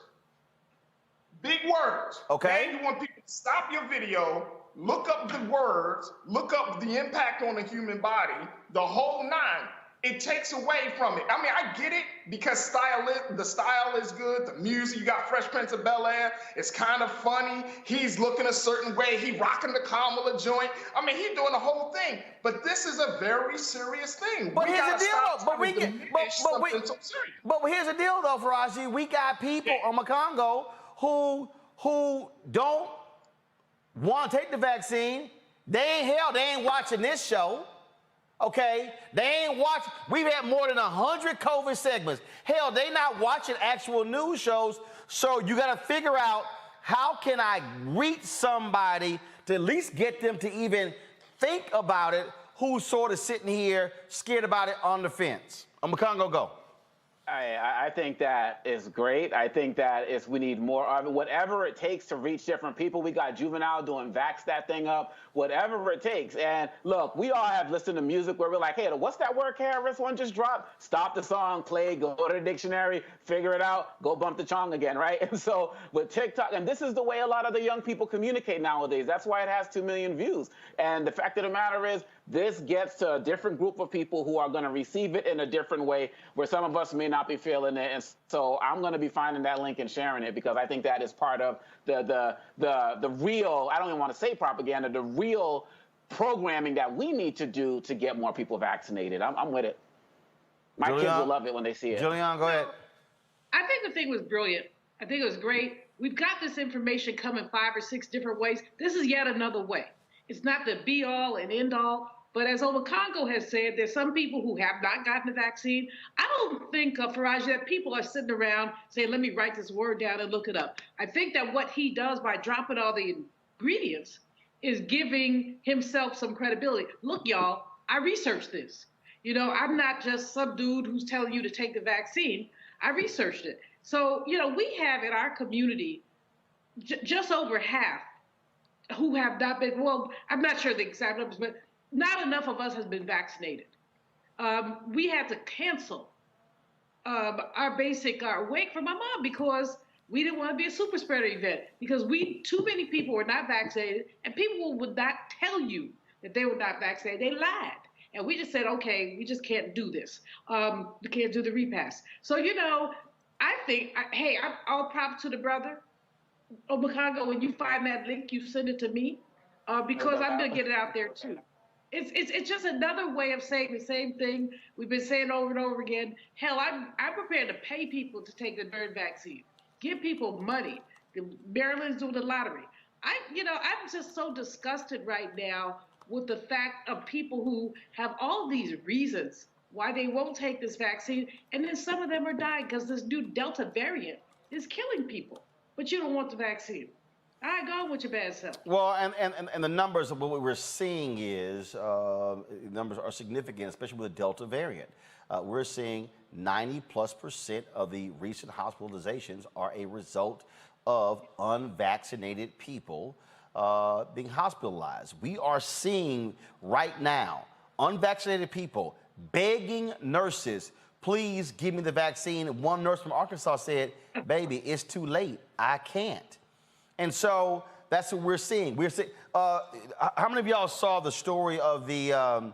Big words. Okay. Then you want people to stop your video, look up the words, look up the impact on the human body, the whole nine. It takes away from it. I mean, I get it because the style is good, the music, you got Fresh Prince of Bel-Air, it's kind of funny. He's looking a certain way, he rocking the Kamala joint. I mean, he's doing the whole thing. But this is a very serious thing. But here's the deal, but here's the deal though, Faraji. We got people on Makongo who don't want to take the vaccine. They ain't watching this show. Okay, they ain't watching. We've had more than 100 COVID segments. Hell, they not watching actual news shows. So you got to figure out how can I reach somebody to at least get them to even think about it, who's sort of sitting here scared about it on the fence. Makongo, go. I think that is great. I think that we need more of it. Whatever it takes to reach different people. We got Juvenile doing Vax that thing up. Whatever it takes. And look, we all have listened to music where we're like, hey, what's that word Harris one just dropped? Stop the song, play, go to the dictionary, figure it out, go bump the chong again, right? And so with TikTok, and this is the way a lot of the young people communicate nowadays. That's why it has 2 million views. And the fact of the matter is, This gets to a different group of people who are going to receive it in a different way, where some of us may not be feeling it. And so I'm going to be finding that link and sharing it, because I think that is part of the real, I don't even want to say propaganda, the real programming that we need to do to get more people vaccinated. I'm with it. My kids will love it when they see it. Julianne, go ahead. I think the thing was brilliant. I think it was great. We've got this information coming 5 or 6 different ways. This is yet another way. It's not the be all and end all. But as Obakongo has said, there's some people who have not gotten the vaccine. I don't think, Faraji, that people are sitting around saying, let me write this word down and look it up. I think that what he does by dropping all the ingredients is giving himself some credibility. Look, y'all, I researched this. You know, I'm not just some dude who's telling you to take the vaccine. I researched it. So, you know, we have in our community just over half who have not been, well, I'm not sure the exact numbers, but not enough of us has been vaccinated. We had to cancel our basic wake for my mom because we didn't want to be a super spreader event, because too many people were not vaccinated, and people would not tell you that they were not vaccinated. They lied. And we just said, okay, we just can't do this. We can't do the repass. So, you know, I think, hey, I'm all props to the brother. Obakongo, when you find that link, you send it to me, because I'm going to get it out there too. It's just another way of saying the same thing we've been saying over and over again. Hell, I'm prepared to pay people to take the third vaccine. Give people money. Maryland's doing the lottery. I'm just so disgusted right now with the fact of people who have all these reasons why they won't take this vaccine, and then some of them are dying because this new Delta variant is killing people. But you don't want the vaccine. All right, go on with your bad self. Well, and the numbers, what we're seeing is numbers are significant, especially with the Delta variant. We're seeing 90+% of the recent hospitalizations are a result of unvaccinated people being hospitalized. We are seeing right now unvaccinated people begging nurses, please give me the vaccine. One nurse from Arkansas said, baby, it's too late. I can't. And so that's what we're seeing. We're seeing. How many of y'all saw the story of the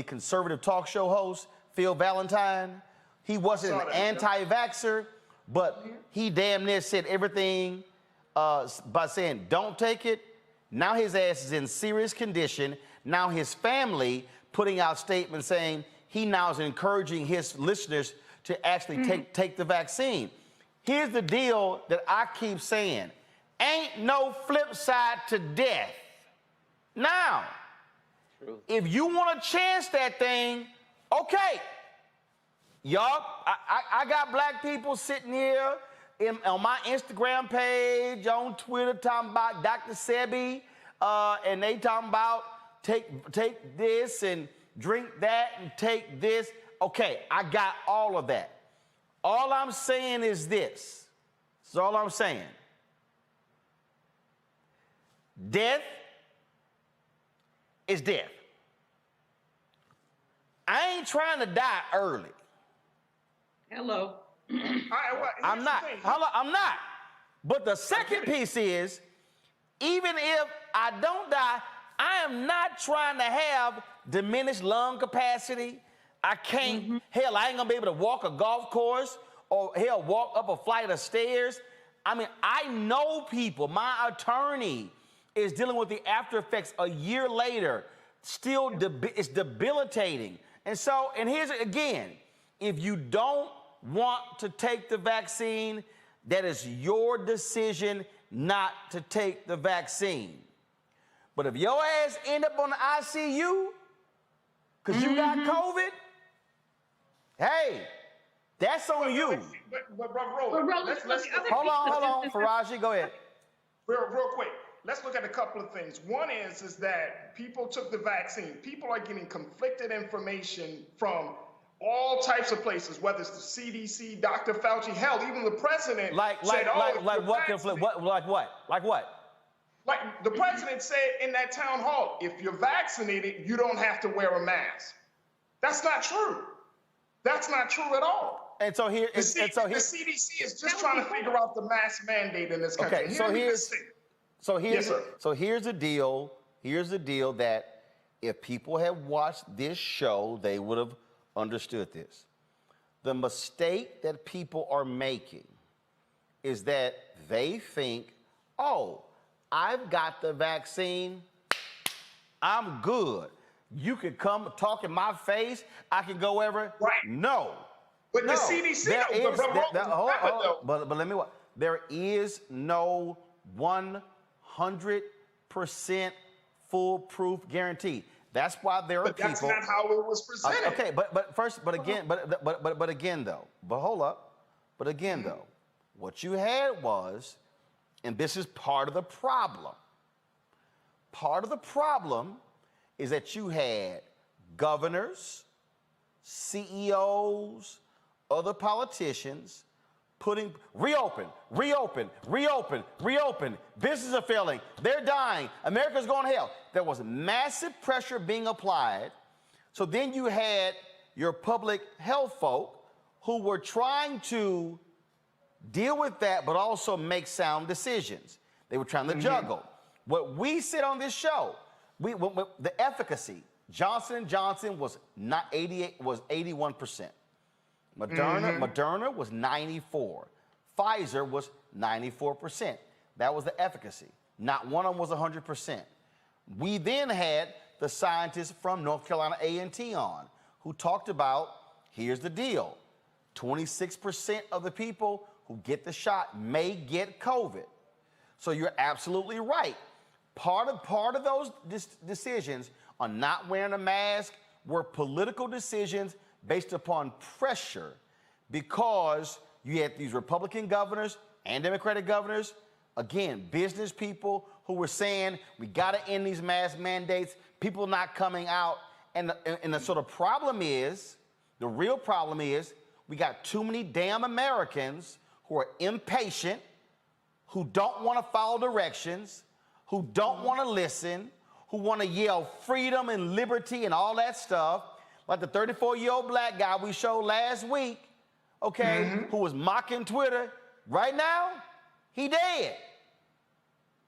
conservative talk show host, Phil Valentine? He wasn't an anti-vaxxer, but he damn near said everything by saying, don't take it. Now his ass is in serious condition. Now his family putting out statements saying he now is encouraging his listeners to actually take the vaccine. Here's the deal that I keep saying. Ain't no flip side to death. Now, if you want to chance that thing, okay. Y'all, I got black people sitting here on my Instagram page, on Twitter, talking about Dr. Sebi, and they talking about take this and drink that and take this. Okay, I got all of that. All I'm saying is this. That's all I'm saying. Death is death. I ain't trying to die early. Hello. I'm not. I'm not. But the second piece is, even if I don't die, I am not trying to have diminished lung capacity. I can't, hell, I ain't gonna be able to walk a golf course or hell, walk up a flight of stairs. I mean, I know people, my attorney is dealing with the after effects a year later, still it's debilitating. And so, and here's it again, if you don't want to take the vaccine, that is your decision not to take the vaccine. But if your ass end up on the ICU because you got COVID, hey, that's on you. But Roland, hold on, Faraji, go ahead. Real quick. Let's look at a couple of things. One is that people took the vaccine. People are getting conflicted information from all types of places, whether it's the CDC, Dr. Fauci, hell, even the president like what? Like the president said in that town hall, if you're vaccinated, you don't have to wear a mask. That's not true. That's not true at all. And so here, the CDC is just trying to figure out the mask mandate in this country. Okay, so here's the deal. Here's the deal that if people had watched this show, they would have understood this. The mistake that people are making is that they think, oh, I've got the vaccine, I'm good. You can come talk in my face, I can go wherever. Right. No. But no. the CDC, but let me what? There is no 100% foolproof guarantee. That's why there are people. But that's not how it was presented. Okay, but again though, what you had was, and this is part of the problem. Part of the problem is that you had governors, CEOs, other politicians putting reopen. Businesses are failing. They're dying. America's going to hell. There was massive pressure being applied. So then you had your public health folk who were trying to deal with that, but also make sound decisions. They were trying to juggle. What we said on this show, the efficacy, Johnson & Johnson was 81%. Moderna was 94%. Pfizer was 94%. That was the efficacy. Not one of them was 100%. We then had the scientists from North Carolina A&T on who talked about, here's the deal, 26% of the people who get the shot may get COVID. So you're absolutely right. Part of those decisions on not wearing a mask were political decisions based upon pressure, because you had these Republican governors and Democratic governors, again, business people who were saying, we got to end these mask mandates, people not coming out. And the sort of problem is, the real problem is, we got too many damn Americans who are impatient, who don't want to follow directions, who don't want to listen, who want to yell freedom and liberty and all that stuff. Like the 34-year-old black guy we showed last week, okay, who was mocking Twitter. Right now, he dead.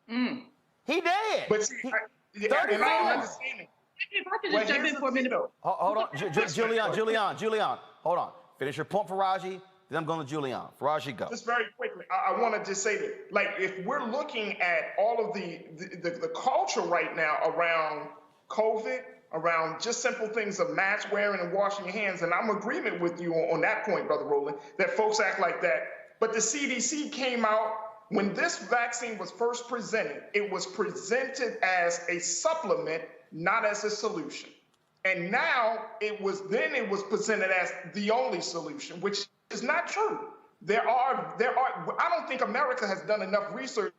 He dead. But see, I don't understand it. If I could just jump in for a minute. Hold on, Julianne, hold on. Finish your point, Faraji, then I'm going to Julianne. Faraji, go. Just very quickly, I want to just say that, like, if we're looking at all of the culture right now around COVID, around just simple things of mask wearing and washing your hands, and I'm in agreement with you on that point, Brother Roland, that folks act like that. But the CDC came out, when this vaccine was first presented, it was presented as a supplement, not as a solution. And now it was presented as the only solution, which is not true. I don't think America has done enough research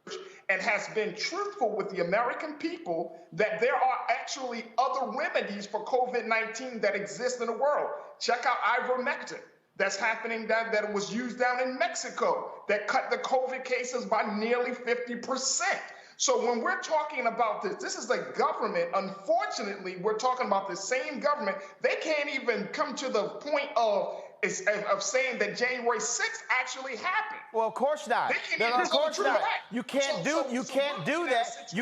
and has been truthful with the American people that there are actually other remedies for COVID-19 that exist in the world. Check out ivermectin. That's happening, that was used down in Mexico, that cut the COVID cases by nearly 50%. So when we're talking about this is the government. Unfortunately, we're talking about the same government. They can't even come to the point of saying that January 6th actually happened. Well, of course not. Of course not. You can't do that. You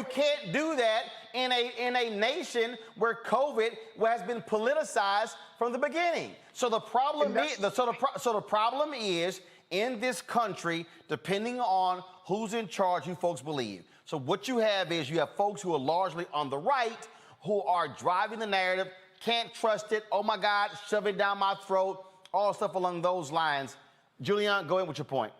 can't do that in a nation where COVID has been politicized from the beginning. So the problem is in this country, depending on who's in charge, who folks believe. So what you have is you have folks who are largely on the right who are driving the narrative, can't trust it, oh my God, shove it down my throat, all stuff along those lines. Julianne, go ahead with your point.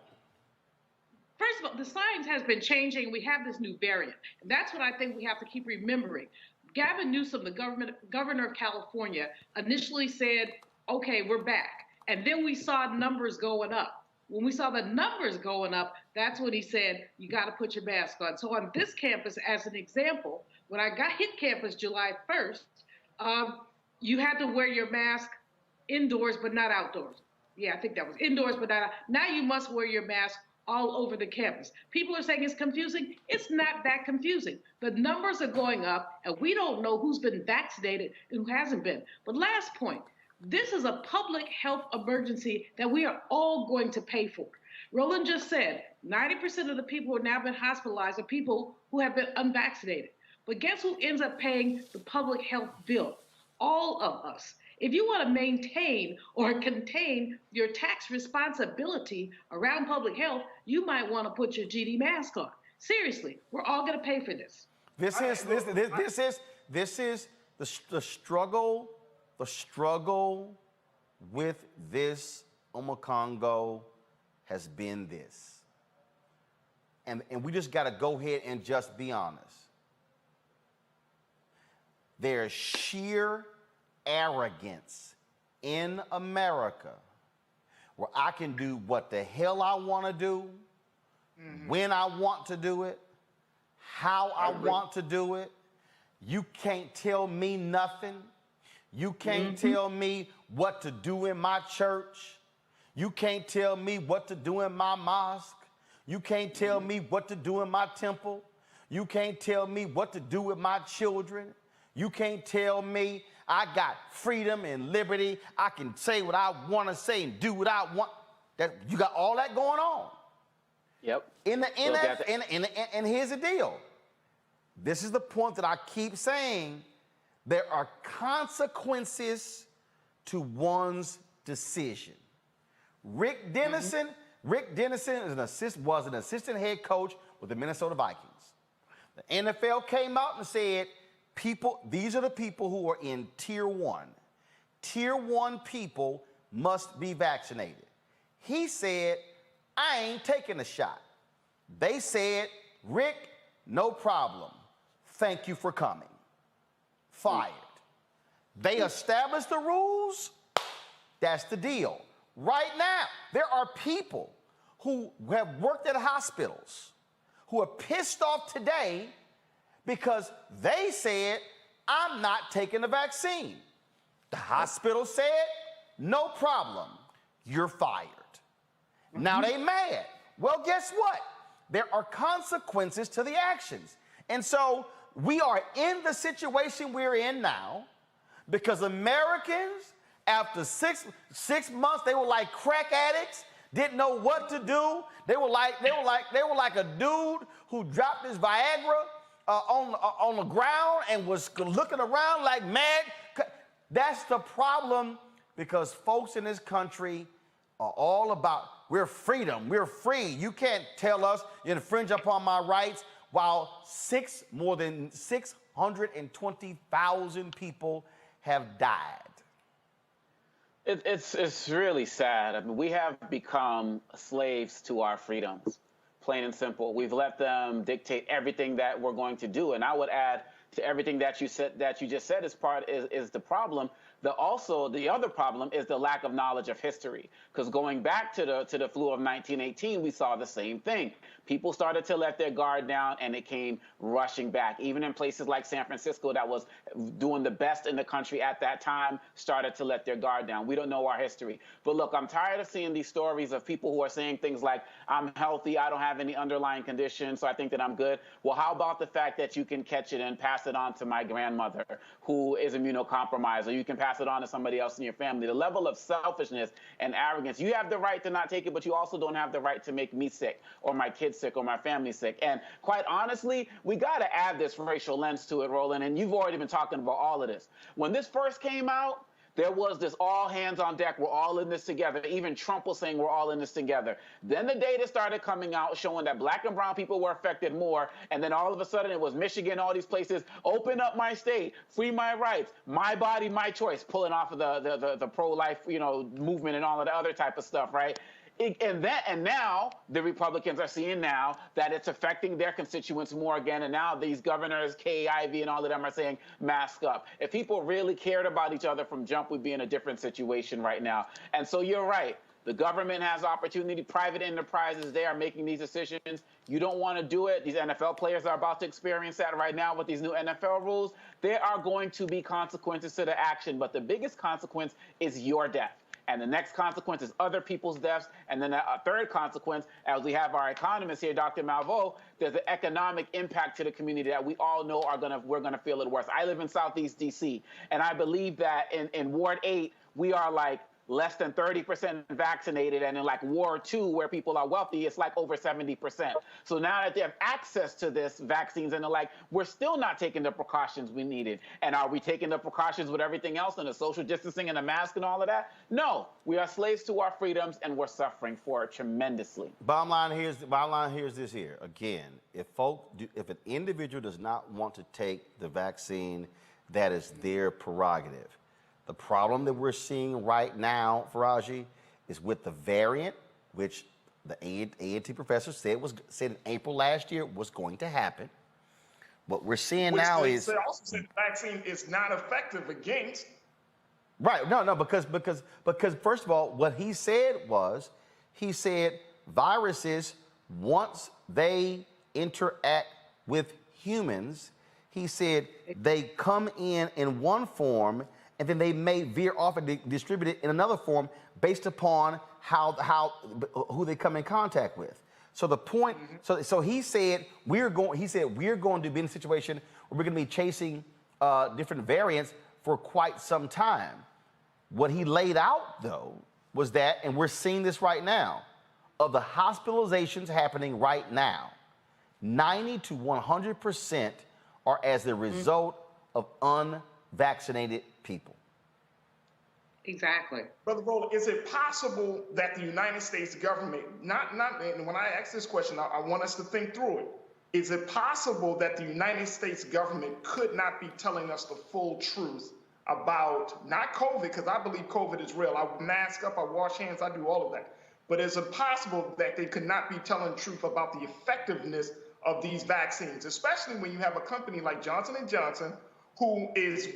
First of all, the science has been changing. We have this new variant. And that's what I think we have to keep remembering. Gavin Newsom, the governor of California, initially said, okay, we're back. And then we saw numbers going up. When we saw the numbers going up, that's when he said, you got to put your mask on. So on this campus, as an example, when I hit campus July 1st, you had to wear your mask indoors, but not outdoors. Yeah, I think that was indoors, but not out. Now you must wear your mask all over the campus. People are saying it's confusing. It's not that confusing. The numbers are going up, and we don't know who's been vaccinated and who hasn't been. But last point, this is a public health emergency that we are all going to pay for. Roland just said 90% of the people who have now been hospitalized are people who have been unvaccinated. But guess who ends up paying the public health bill? All of us. If you want to maintain or contain your tax responsibility around public health, you might want to put your GD mask on. Seriously, we're all going to pay for this. This is the struggle. The struggle with this Congo has been this. And we just got to go ahead and just be honest. There's sheer arrogance in America where I can do what the hell I want to do, when I want to do it, how I want to do it. You can't tell me nothing. You can't tell me what to do in my church. You can't tell me what to do in my mosque. You can't tell me what to do in my temple. You can't tell me what to do with my children. You can't tell me I got freedom and liberty. I can say what I want to say and do what I want. That you got all that going on. Yep. And here's the deal. This is the point that I keep saying. There are consequences to one's decision. Rick Dennison was an assistant head coach with the Minnesota Vikings. The NFL came out and said, these are the people who are in tier 1. Tier 1 people must be vaccinated. He said, I ain't taking a shot. They said, Rick, no problem. Thank you for coming. Fired. They established the rules. That's the deal. Right now, there are people who have worked at hospitals who are pissed off today because they said, I'm not taking the vaccine. The hospital said, no problem, you're fired. Now they mad. Well, guess what? There are consequences to the actions. And so we are in the situation we're in now because Americans, after six months, they were like crack addicts, didn't know what to do. They were like a dude who dropped his Viagra on the ground and was looking around like mad. That's the problem because folks in this country are all about, we're freedom, we're free. You can't tell us you infringe upon my rights while more than 620,000 people have died. It's really sad. I mean, we have become slaves to our freedoms, plain and simple. We've let them dictate everything that we're going to do. And I would add to everything that you just said is the problem. The other problem is the lack of knowledge of history. Because going back to the flu of 1918, we saw the same thing. People started to let their guard down, and it came rushing back. Even in places like San Francisco, that was doing the best in the country at that time, started to let their guard down. We don't know our history. But look, I'm tired of seeing these stories of people who are saying things like, I'm healthy, I don't have any underlying conditions, so I think that I'm good. Well, how about the fact that you can catch it and pass it on to my grandmother who is immunocompromised, or you can pass it on to somebody else in your family? The level of selfishness and arrogance. You have the right to not take it, but you also don't have the right to make me sick or my kids sick or my family sick. And quite honestly, we got to add this racial lens to it, Roland, and you've already been talking about all of this. When this first came out, there was this all hands on deck. We're all in this together. Even Trump was saying we're all in this together. Then the data started coming out showing that black and brown people were affected more. And then all of a sudden it was Michigan, all these places, open up my state, free my rights, my body, my choice, pulling off of the pro-life, movement and all of the other type of stuff, right? And now the Republicans are seeing now that it's affecting their constituents more again. And now these governors, Kay Ivey and all of them are saying mask up. If people really cared about each other from jump, we'd be in a different situation right now. And so you're right. The government has opportunity. Private enterprises, they are making these decisions. You don't want to do it. These NFL players are about to experience that right now with these new NFL rules. There are going to be consequences to the action. But the biggest consequence is your death. And the next consequence is other people's deaths. And then a third consequence, as we have our economist here, Dr. MALVEAUX, there's an economic impact to the community that we all know we're going to feel it worse. I live in Southeast D.C., and I believe that in Ward 8, we are like less than 30% vaccinated, and in like War II, where people are wealthy, it's like over 70%. So now that they have access to this vaccines, and they're like, we're still not taking the precautions we needed. And are we taking the precautions with everything else and the social distancing and the mask and all of that? No, we are slaves to our freedoms, and we're suffering for it tremendously. Bottom line here is this here. Again, if an individual does not want to take the vaccine, that is their prerogative. The problem that we're seeing right now, Faraji, is with the variant, which the A&T professor said in April last year was going to happen. What we're seeing now is they also said the vaccine is not effective against. Right. No, because first of all, what he said was, he said viruses, once they interact with humans, he said they come in one form, and then they may veer off and distribute it in another form based upon who they come in contact with. So the point, so he said we're going to be in a situation where we're going to be chasing different variants for quite some time. What he laid out though was that, and we're seeing this right now, of the hospitalizations happening right now, 90 to 100% are as the result of unvaccinated people. Exactly. Brother Roland, is it possible that the United States government, and when I ask this question, I want us to think through it. Is it possible that the United States government could not be telling us the full truth about, not COVID, because I believe COVID is real. I mask up, I wash hands, I do all of that. But is it possible that they could not be telling the truth about the effectiveness of these vaccines, especially when you have a company like Johnson & Johnson, who is,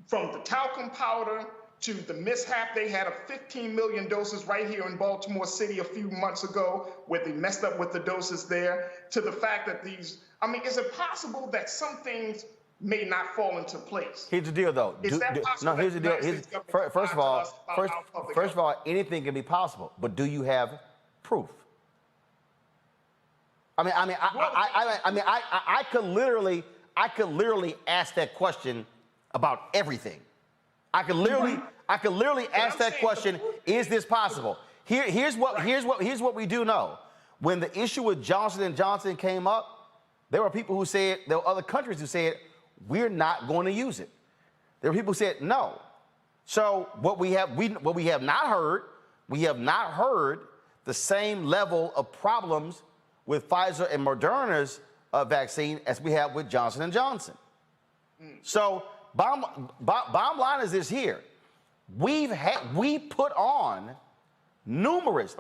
from the talcum powder to the mishap, they had 15 million doses right here in Baltimore City a few months ago, where they messed up with the doses there, to the fact that is it possible that some things may not fall into place? Here's the deal, though. Is that possible? No, here's the deal. First of all, anything can be possible, but do you have proof? I could literally ask that question about everything. I could literally ask that question: is this possible? Here's what we do know. When the issue with Johnson & Johnson came up, there were people who said, there were other countries who said, we're not going to use it. There were people who said no. So what we have not heard the same level of problems with Pfizer and Moderna's vaccine as we have with Johnson & Johnson. So bottom line is this here. We've put on numerous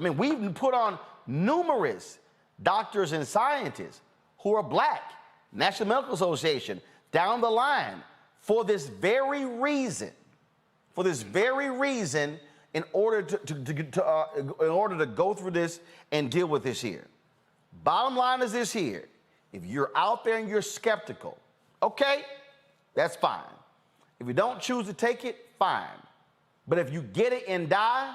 doctors and scientists who are black, National Medical Association, down the line, for this very reason, in order to go through this and deal with this here. Bottom line is this here. If you're out there and you're skeptical, okay, that's fine. If you don't choose to take it, fine. But if you get it and die,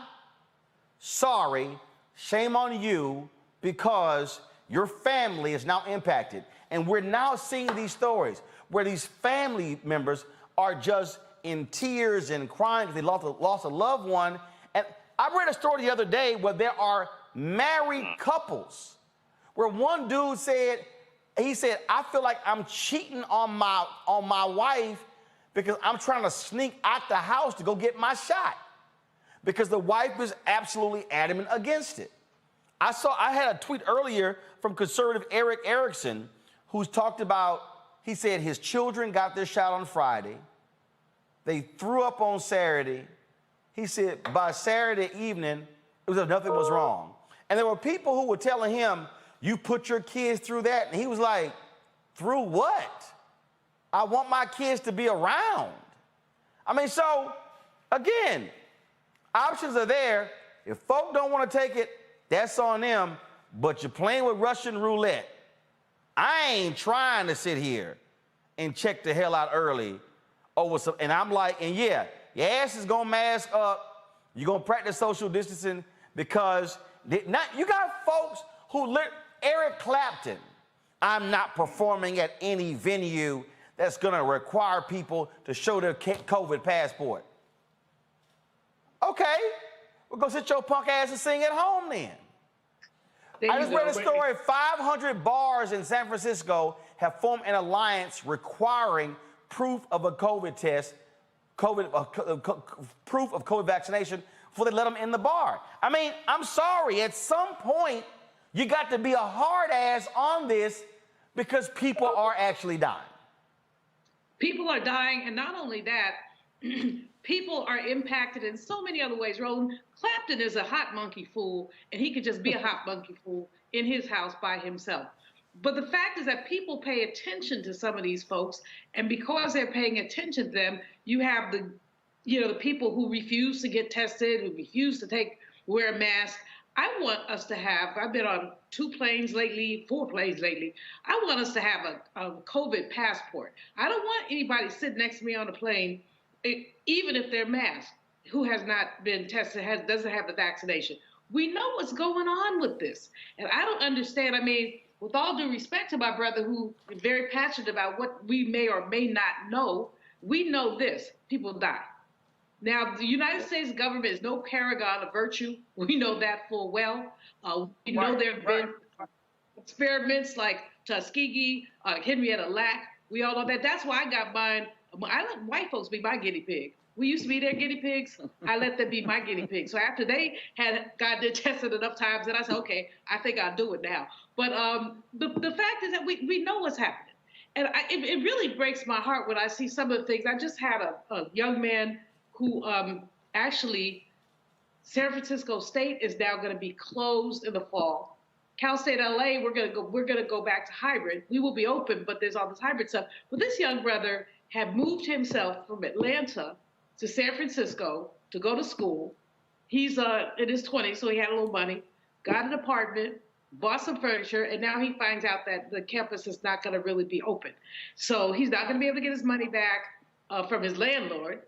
sorry, shame on you, because your family is now impacted. And we're now seeing these stories where these family members are just in tears and crying because they lost a loved one. And I read a story the other day where there are married couples where one dude said, I feel like I'm cheating on my wife because I'm trying to sneak out the house to go get my shot, because the wife was absolutely adamant against it. I had a tweet earlier from conservative Eric Erickson, who's talked about, he said his children got their shot on Friday. They threw up on Saturday. He said by Saturday evening, it was nothing was wrong. And there were people who were telling him, you put your kids through that. And he was like, through what? I want my kids to be around. So again, options are there. If folk don't want to take it, that's on them, but you're playing with Russian roulette. I ain't trying to sit here and check the hell out early over some, and I'm like, and yeah, your ass is gonna mask up, you're gonna practice social distancing, because you got folks who Eric Clapton, I'm not performing at any venue that's gonna require people to show their COVID passport. Okay. Well, go sit your punk ass and sing at home then. I just read a story. 500 bars in San Francisco have formed an alliance requiring proof of a COVID test, proof of COVID vaccination before they let them in the bar. I mean, I'm sorry. At some point, you got to be a hard ass on this because people are actually dying. People are dying, and not only that, people are impacted in so many other ways. Roland, Clapton is a hot monkey fool, and he could just be a hot monkey fool in his house by himself. But the fact is that people pay attention to some of these folks, and because they're paying attention to them, you have the people who refuse to get tested, who refuse to wear a mask. I want us to have, I've been on 4 planes lately. I want us to have a COVID passport. I don't want anybody sitting next to me on the plane, even if they're masked, who has not been tested, doesn't have the vaccination. We know what's going on with this. And I don't understand. I mean, with all due respect to my brother, who is very passionate about what we may or may not know, we know this: people die. Now, the United States government is no paragon of virtue. We know that full well. We know there have been experiments like Tuskegee, Henrietta Lack. We all know that. That's why I got mine. I let white folks be my guinea pig. We used to be their guinea pigs. I let them be my guinea pig. So after they had gotten tested enough times, then I said, okay, I think I'll do it now. But the fact is that we know what's happening. And it really breaks my heart when I see some of the things. I just had a young man who actually, San Francisco State is now going to be closed in the fall. Cal State LA, we're gonna go back to hybrid. We will be open, but there's all this hybrid stuff. But this young brother had moved himself from Atlanta to San Francisco to go to school. He's in his 20s, so he had a little money, got an apartment, bought some furniture, and now he finds out that the campus is not going to really be open. So he's not going to be able to get his money back from his landlord.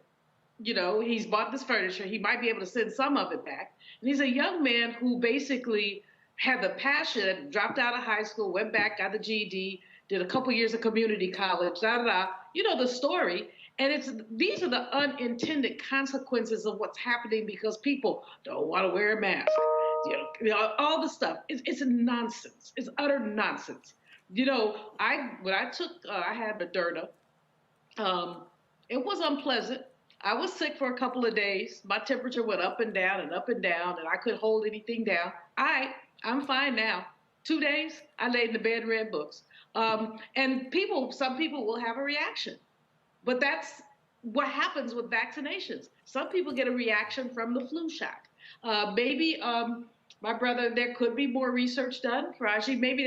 You know, he's bought this furniture. He might be able to send some of it back. And he's a young man who basically had the passion, dropped out of high school, went back, got the GED, did a couple years of community college, You know the story. And these are the unintended consequences of what's happening because people don't want to wear a mask. You know, all the stuff. It's nonsense. It's utter nonsense. You know, when I took, I had Moderna. It was unpleasant. I was sick for a couple of days. My temperature went up and down and up and down, and I couldn't hold anything down. I'm fine now. 2 days, I laid in the bed and read books. And some people will have a reaction. But that's what happens with vaccinations. Some people get a reaction from the flu shot. Maybe, my brother, there could be more research done. Faraji, maybe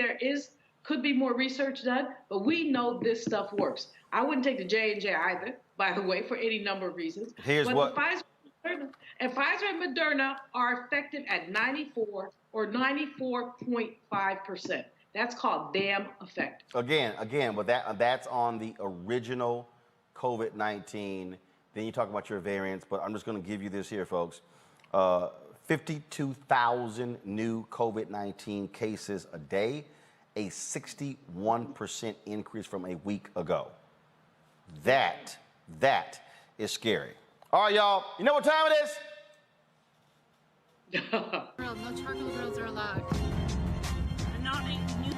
could be more research done, but we know this stuff works. I wouldn't take the J&J either, by the way, for any number of reasons. Pfizer and Moderna are effective at 94 or 94.5%. That's called damn effective. Again, but that's on the original COVID-19. Then you talk about your variants, but I'm just going to give you this here, folks. 52,000 new COVID-19 cases a day, a 61% increase from a week ago. That is scary. All right, y'all, you know what time it is? No charcoal grills are allowed.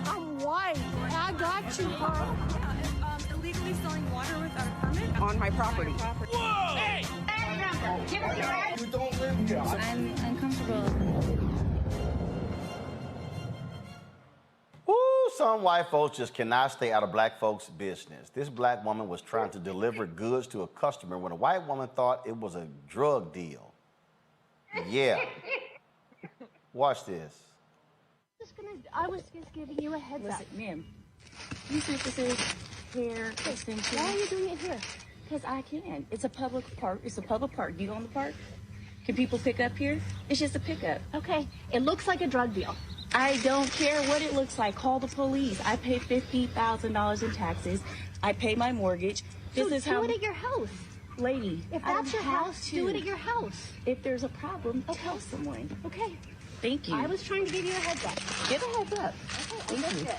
I'm white. I got you, Carl. Illegally selling water without a permit on my property. Whoa! Hey! You don't live here. I'm uncomfortable. Woo, some white folks just cannot stay out of black folks' business. This black woman was trying to deliver goods to a customer when a white woman thought it was a drug deal. Yeah. Watch this. I was just giving you a heads up. Ma'am, you see this is hair extension. Why are you doing it here? Because I can. It's a public park. It's a public park. Do you own the park? Can people pick up here? It's just a pickup. Okay. It looks like a drug deal. I don't care what it looks like. Call the police. I pay $50,000 in taxes. I pay my mortgage. Do it at your house. Lady, if that's your house, do it at your house. If there's a problem, tell someone. Okay. Thank you. I was trying to give you a heads up. Give a heads up. Okay, Thank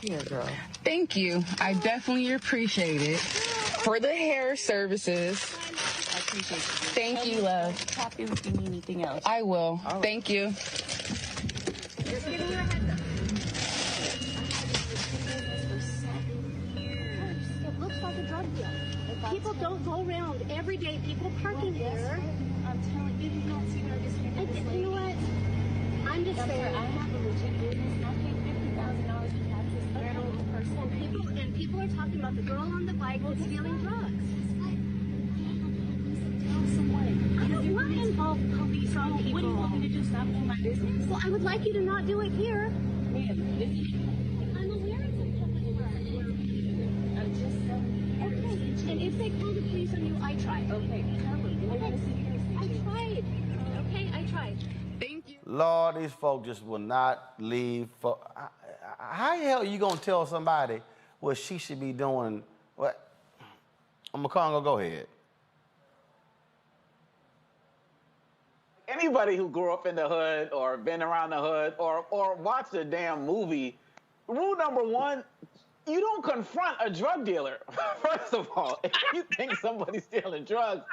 you. Here, girl. Thank you. I definitely appreciate it. For the hair services. appreciate it. Thank you, love. Tap in if you need anything else. I will. Thank you. Just giving you a heads up. It looks like a drug deal. People don't go around every day. People parking there. I'm telling you, you don't see our district. You know what? I'm just saying. I have a legit business. I paid $50,000 to taxes federal person. And people are talking about the girl on the bike that's stealing drugs. I don't want to involve police on people. What do you want me to do? Stop doing my business? Well, I would like you to not do it here. Ma'am, listen. I'm aware it's a public park. I'm just saying. Okay. And if they call the police on you, I tried. Okay, tell them. We're going to see you. I tried. Okay, I tried. Thank you. Lord, these folks just will not leave. How the hell are you going to tell somebody what she should be doing? What? McCongo, go ahead. Anybody who grew up in the hood or been around the hood or watched a damn movie, rule number one, you don't confront a drug dealer. First of all, if you think somebody's stealing drugs,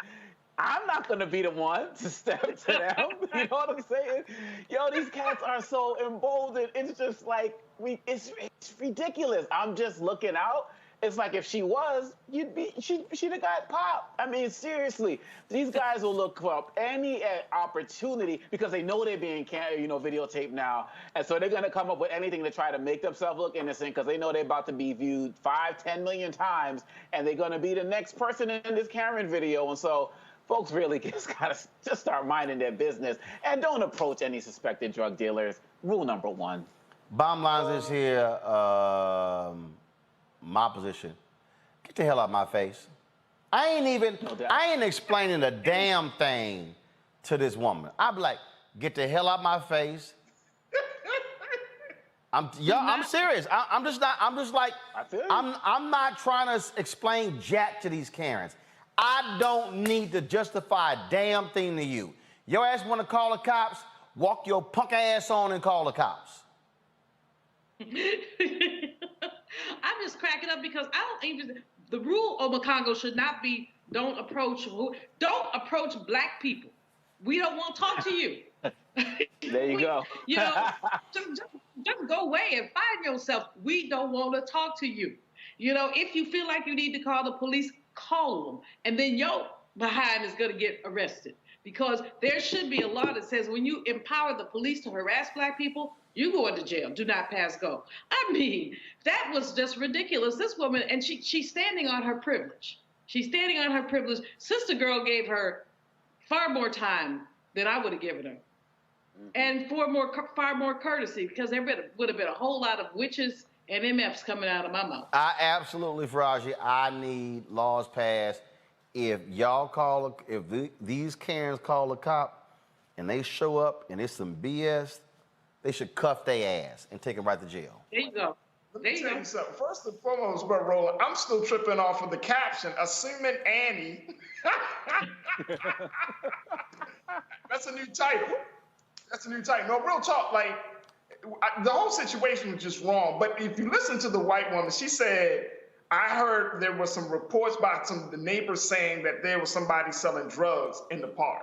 I'm not going to be the one to step to them. You know what I'm saying? Yo, these cats are so emboldened. It's just like, it's ridiculous. I'm just looking out. It's like if she was, she'd have got popped. I mean, seriously, these guys will look for any opportunity because they know they're being videotaped now. And so they're going to come up with anything to try to make themselves look innocent because they know they're about to be viewed 5-10 million times and they're going to be the next person in this Karen video. And so folks really just got to just start minding their business and don't approach any suspected drug dealers. Rule number one. Bottom line is here, my position. Get the hell out of my face. I ain't explaining a damn thing to this woman. I'd be like, get the hell out of my face. I'm serious. I'm not trying to explain jack to these Karens. I don't need to justify a damn thing to you. Your ass want to call the cops? Walk your punk ass on and call the cops. I'm just cracking up because I don't even. The rule of McCongo should not be don't approach black people. We don't want to talk to you. There you go. You know, just go away and find yourself. We don't want to talk to you. You know, if you feel like you need to call the police, call them, and then your behind is going to get arrested. Because there should be a law that says when you empower the police to harass black people, you go into jail. Do not pass go. I mean, that was just ridiculous. This woman, and she's standing on her privilege. She's standing on her privilege. Sister Girl gave her far more time than I would have given her. And far more courtesy, because there would have been a whole lot of witches and MFs coming out of my mouth. I absolutely, Faraji, I need laws passed. If these Karens call a cop and they show up and it's some BS, they should cuff their ass and take them right to jail. There you go. Let me tell you something. First and foremost, Roland, I'm still tripping off of the caption, Assuming Annie. That's a new title. No, real talk, like, the whole situation was just wrong. But if you listen to the white woman, she said, I heard there were some reports by some of the neighbors saying that there was somebody selling drugs in the park.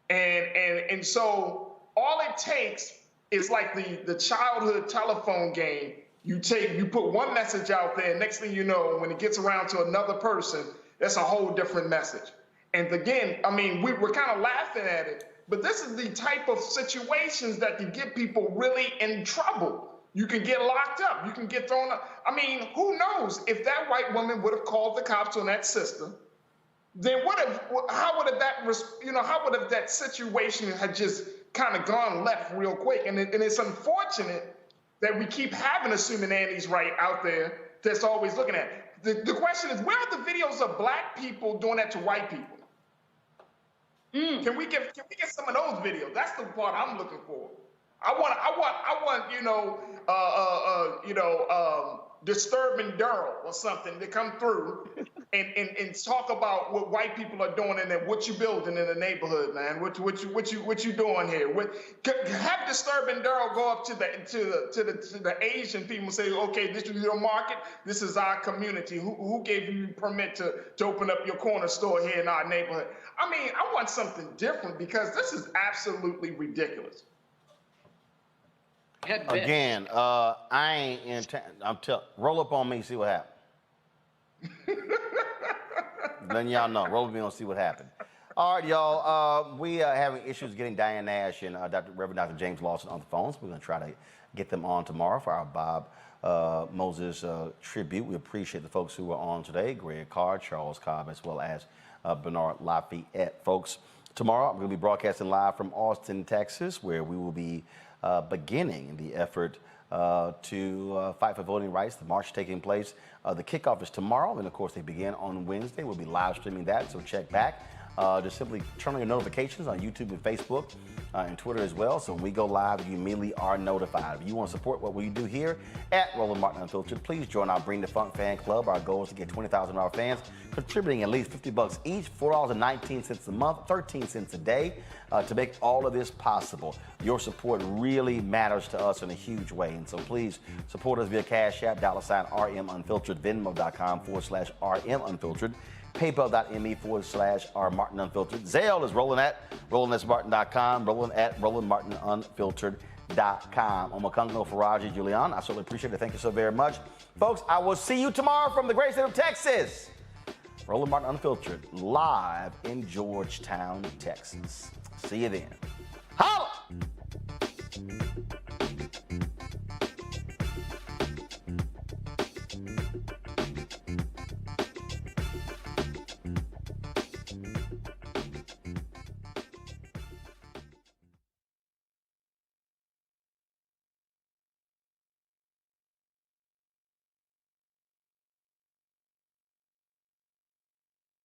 And so all it takes is like the childhood telephone game. You put one message out there, and next thing you know, when it gets around to another person, that's a whole different message. And again, I mean, we're kind of laughing at it, but this is the type of situations that can get people really in trouble. You can get locked up. You can get thrown up. I mean, who knows if that white woman would have called the cops on that sister? Then how would have that situation had just kind of gone left real quick? And it's unfortunate that we keep having Assuming Annie's right out there that's always looking at it. The question is, where are the videos of black people doing that to white people? Can we get some of those videos? That's the part I'm looking for. I want Disturbing Daryl or something to come through and talk about what white people are doing and then what you building in the neighborhood, man. What you doing here? Have Disturbing Daryl go up to the Asian people and say, okay, this is your market, this is our community. Who gave you permit to open up your corner store here in our neighborhood? I mean, I want something different because this is absolutely ridiculous. Again, I ain't roll up on me, see what happens. Then y'all know. Roll with me on see what happened. All right, y'all. We are having issues getting Diane Nash and Reverend Dr. James Lawson on the phones. We're going to try to get them on tomorrow for our Bob Moses tribute. We appreciate the folks who are on today, Greg Carr, Charles Cobb, as well as Bernard Lafayette. Folks, tomorrow I'm going to be broadcasting live from Austin, Texas, where we will be beginning the effort to fight for voting rights. The march taking place. The kickoff is tomorrow, and of course they begin on Wednesday. We'll be live streaming that, so check back. Just simply turn on your notifications on YouTube and Facebook and Twitter as well. So when we go live, you immediately are notified. If you want to support what we do here at Roland Martin Unfiltered, please join our Bring the Funk fan club. Our goal is to get 20,000 of our fans contributing at least $50 each, $4.19 a month, 13 cents a day to make all of this possible. Your support really matters to us in a huge way. And so please support us via Cash App, $RM Unfiltered, Venmo.com/RM Unfiltered. PayPal.me/R Martin Unfiltered. Zelle is Roland@RolandSMartin.com. Roland@RolandMartinUnfiltered.com. Omakungno Faraji Julianne. I certainly appreciate it. Thank you so very much. Folks, I will see you tomorrow from the great state of Texas. Roland Martin Unfiltered, live in Georgetown, Texas. See you then. Holla!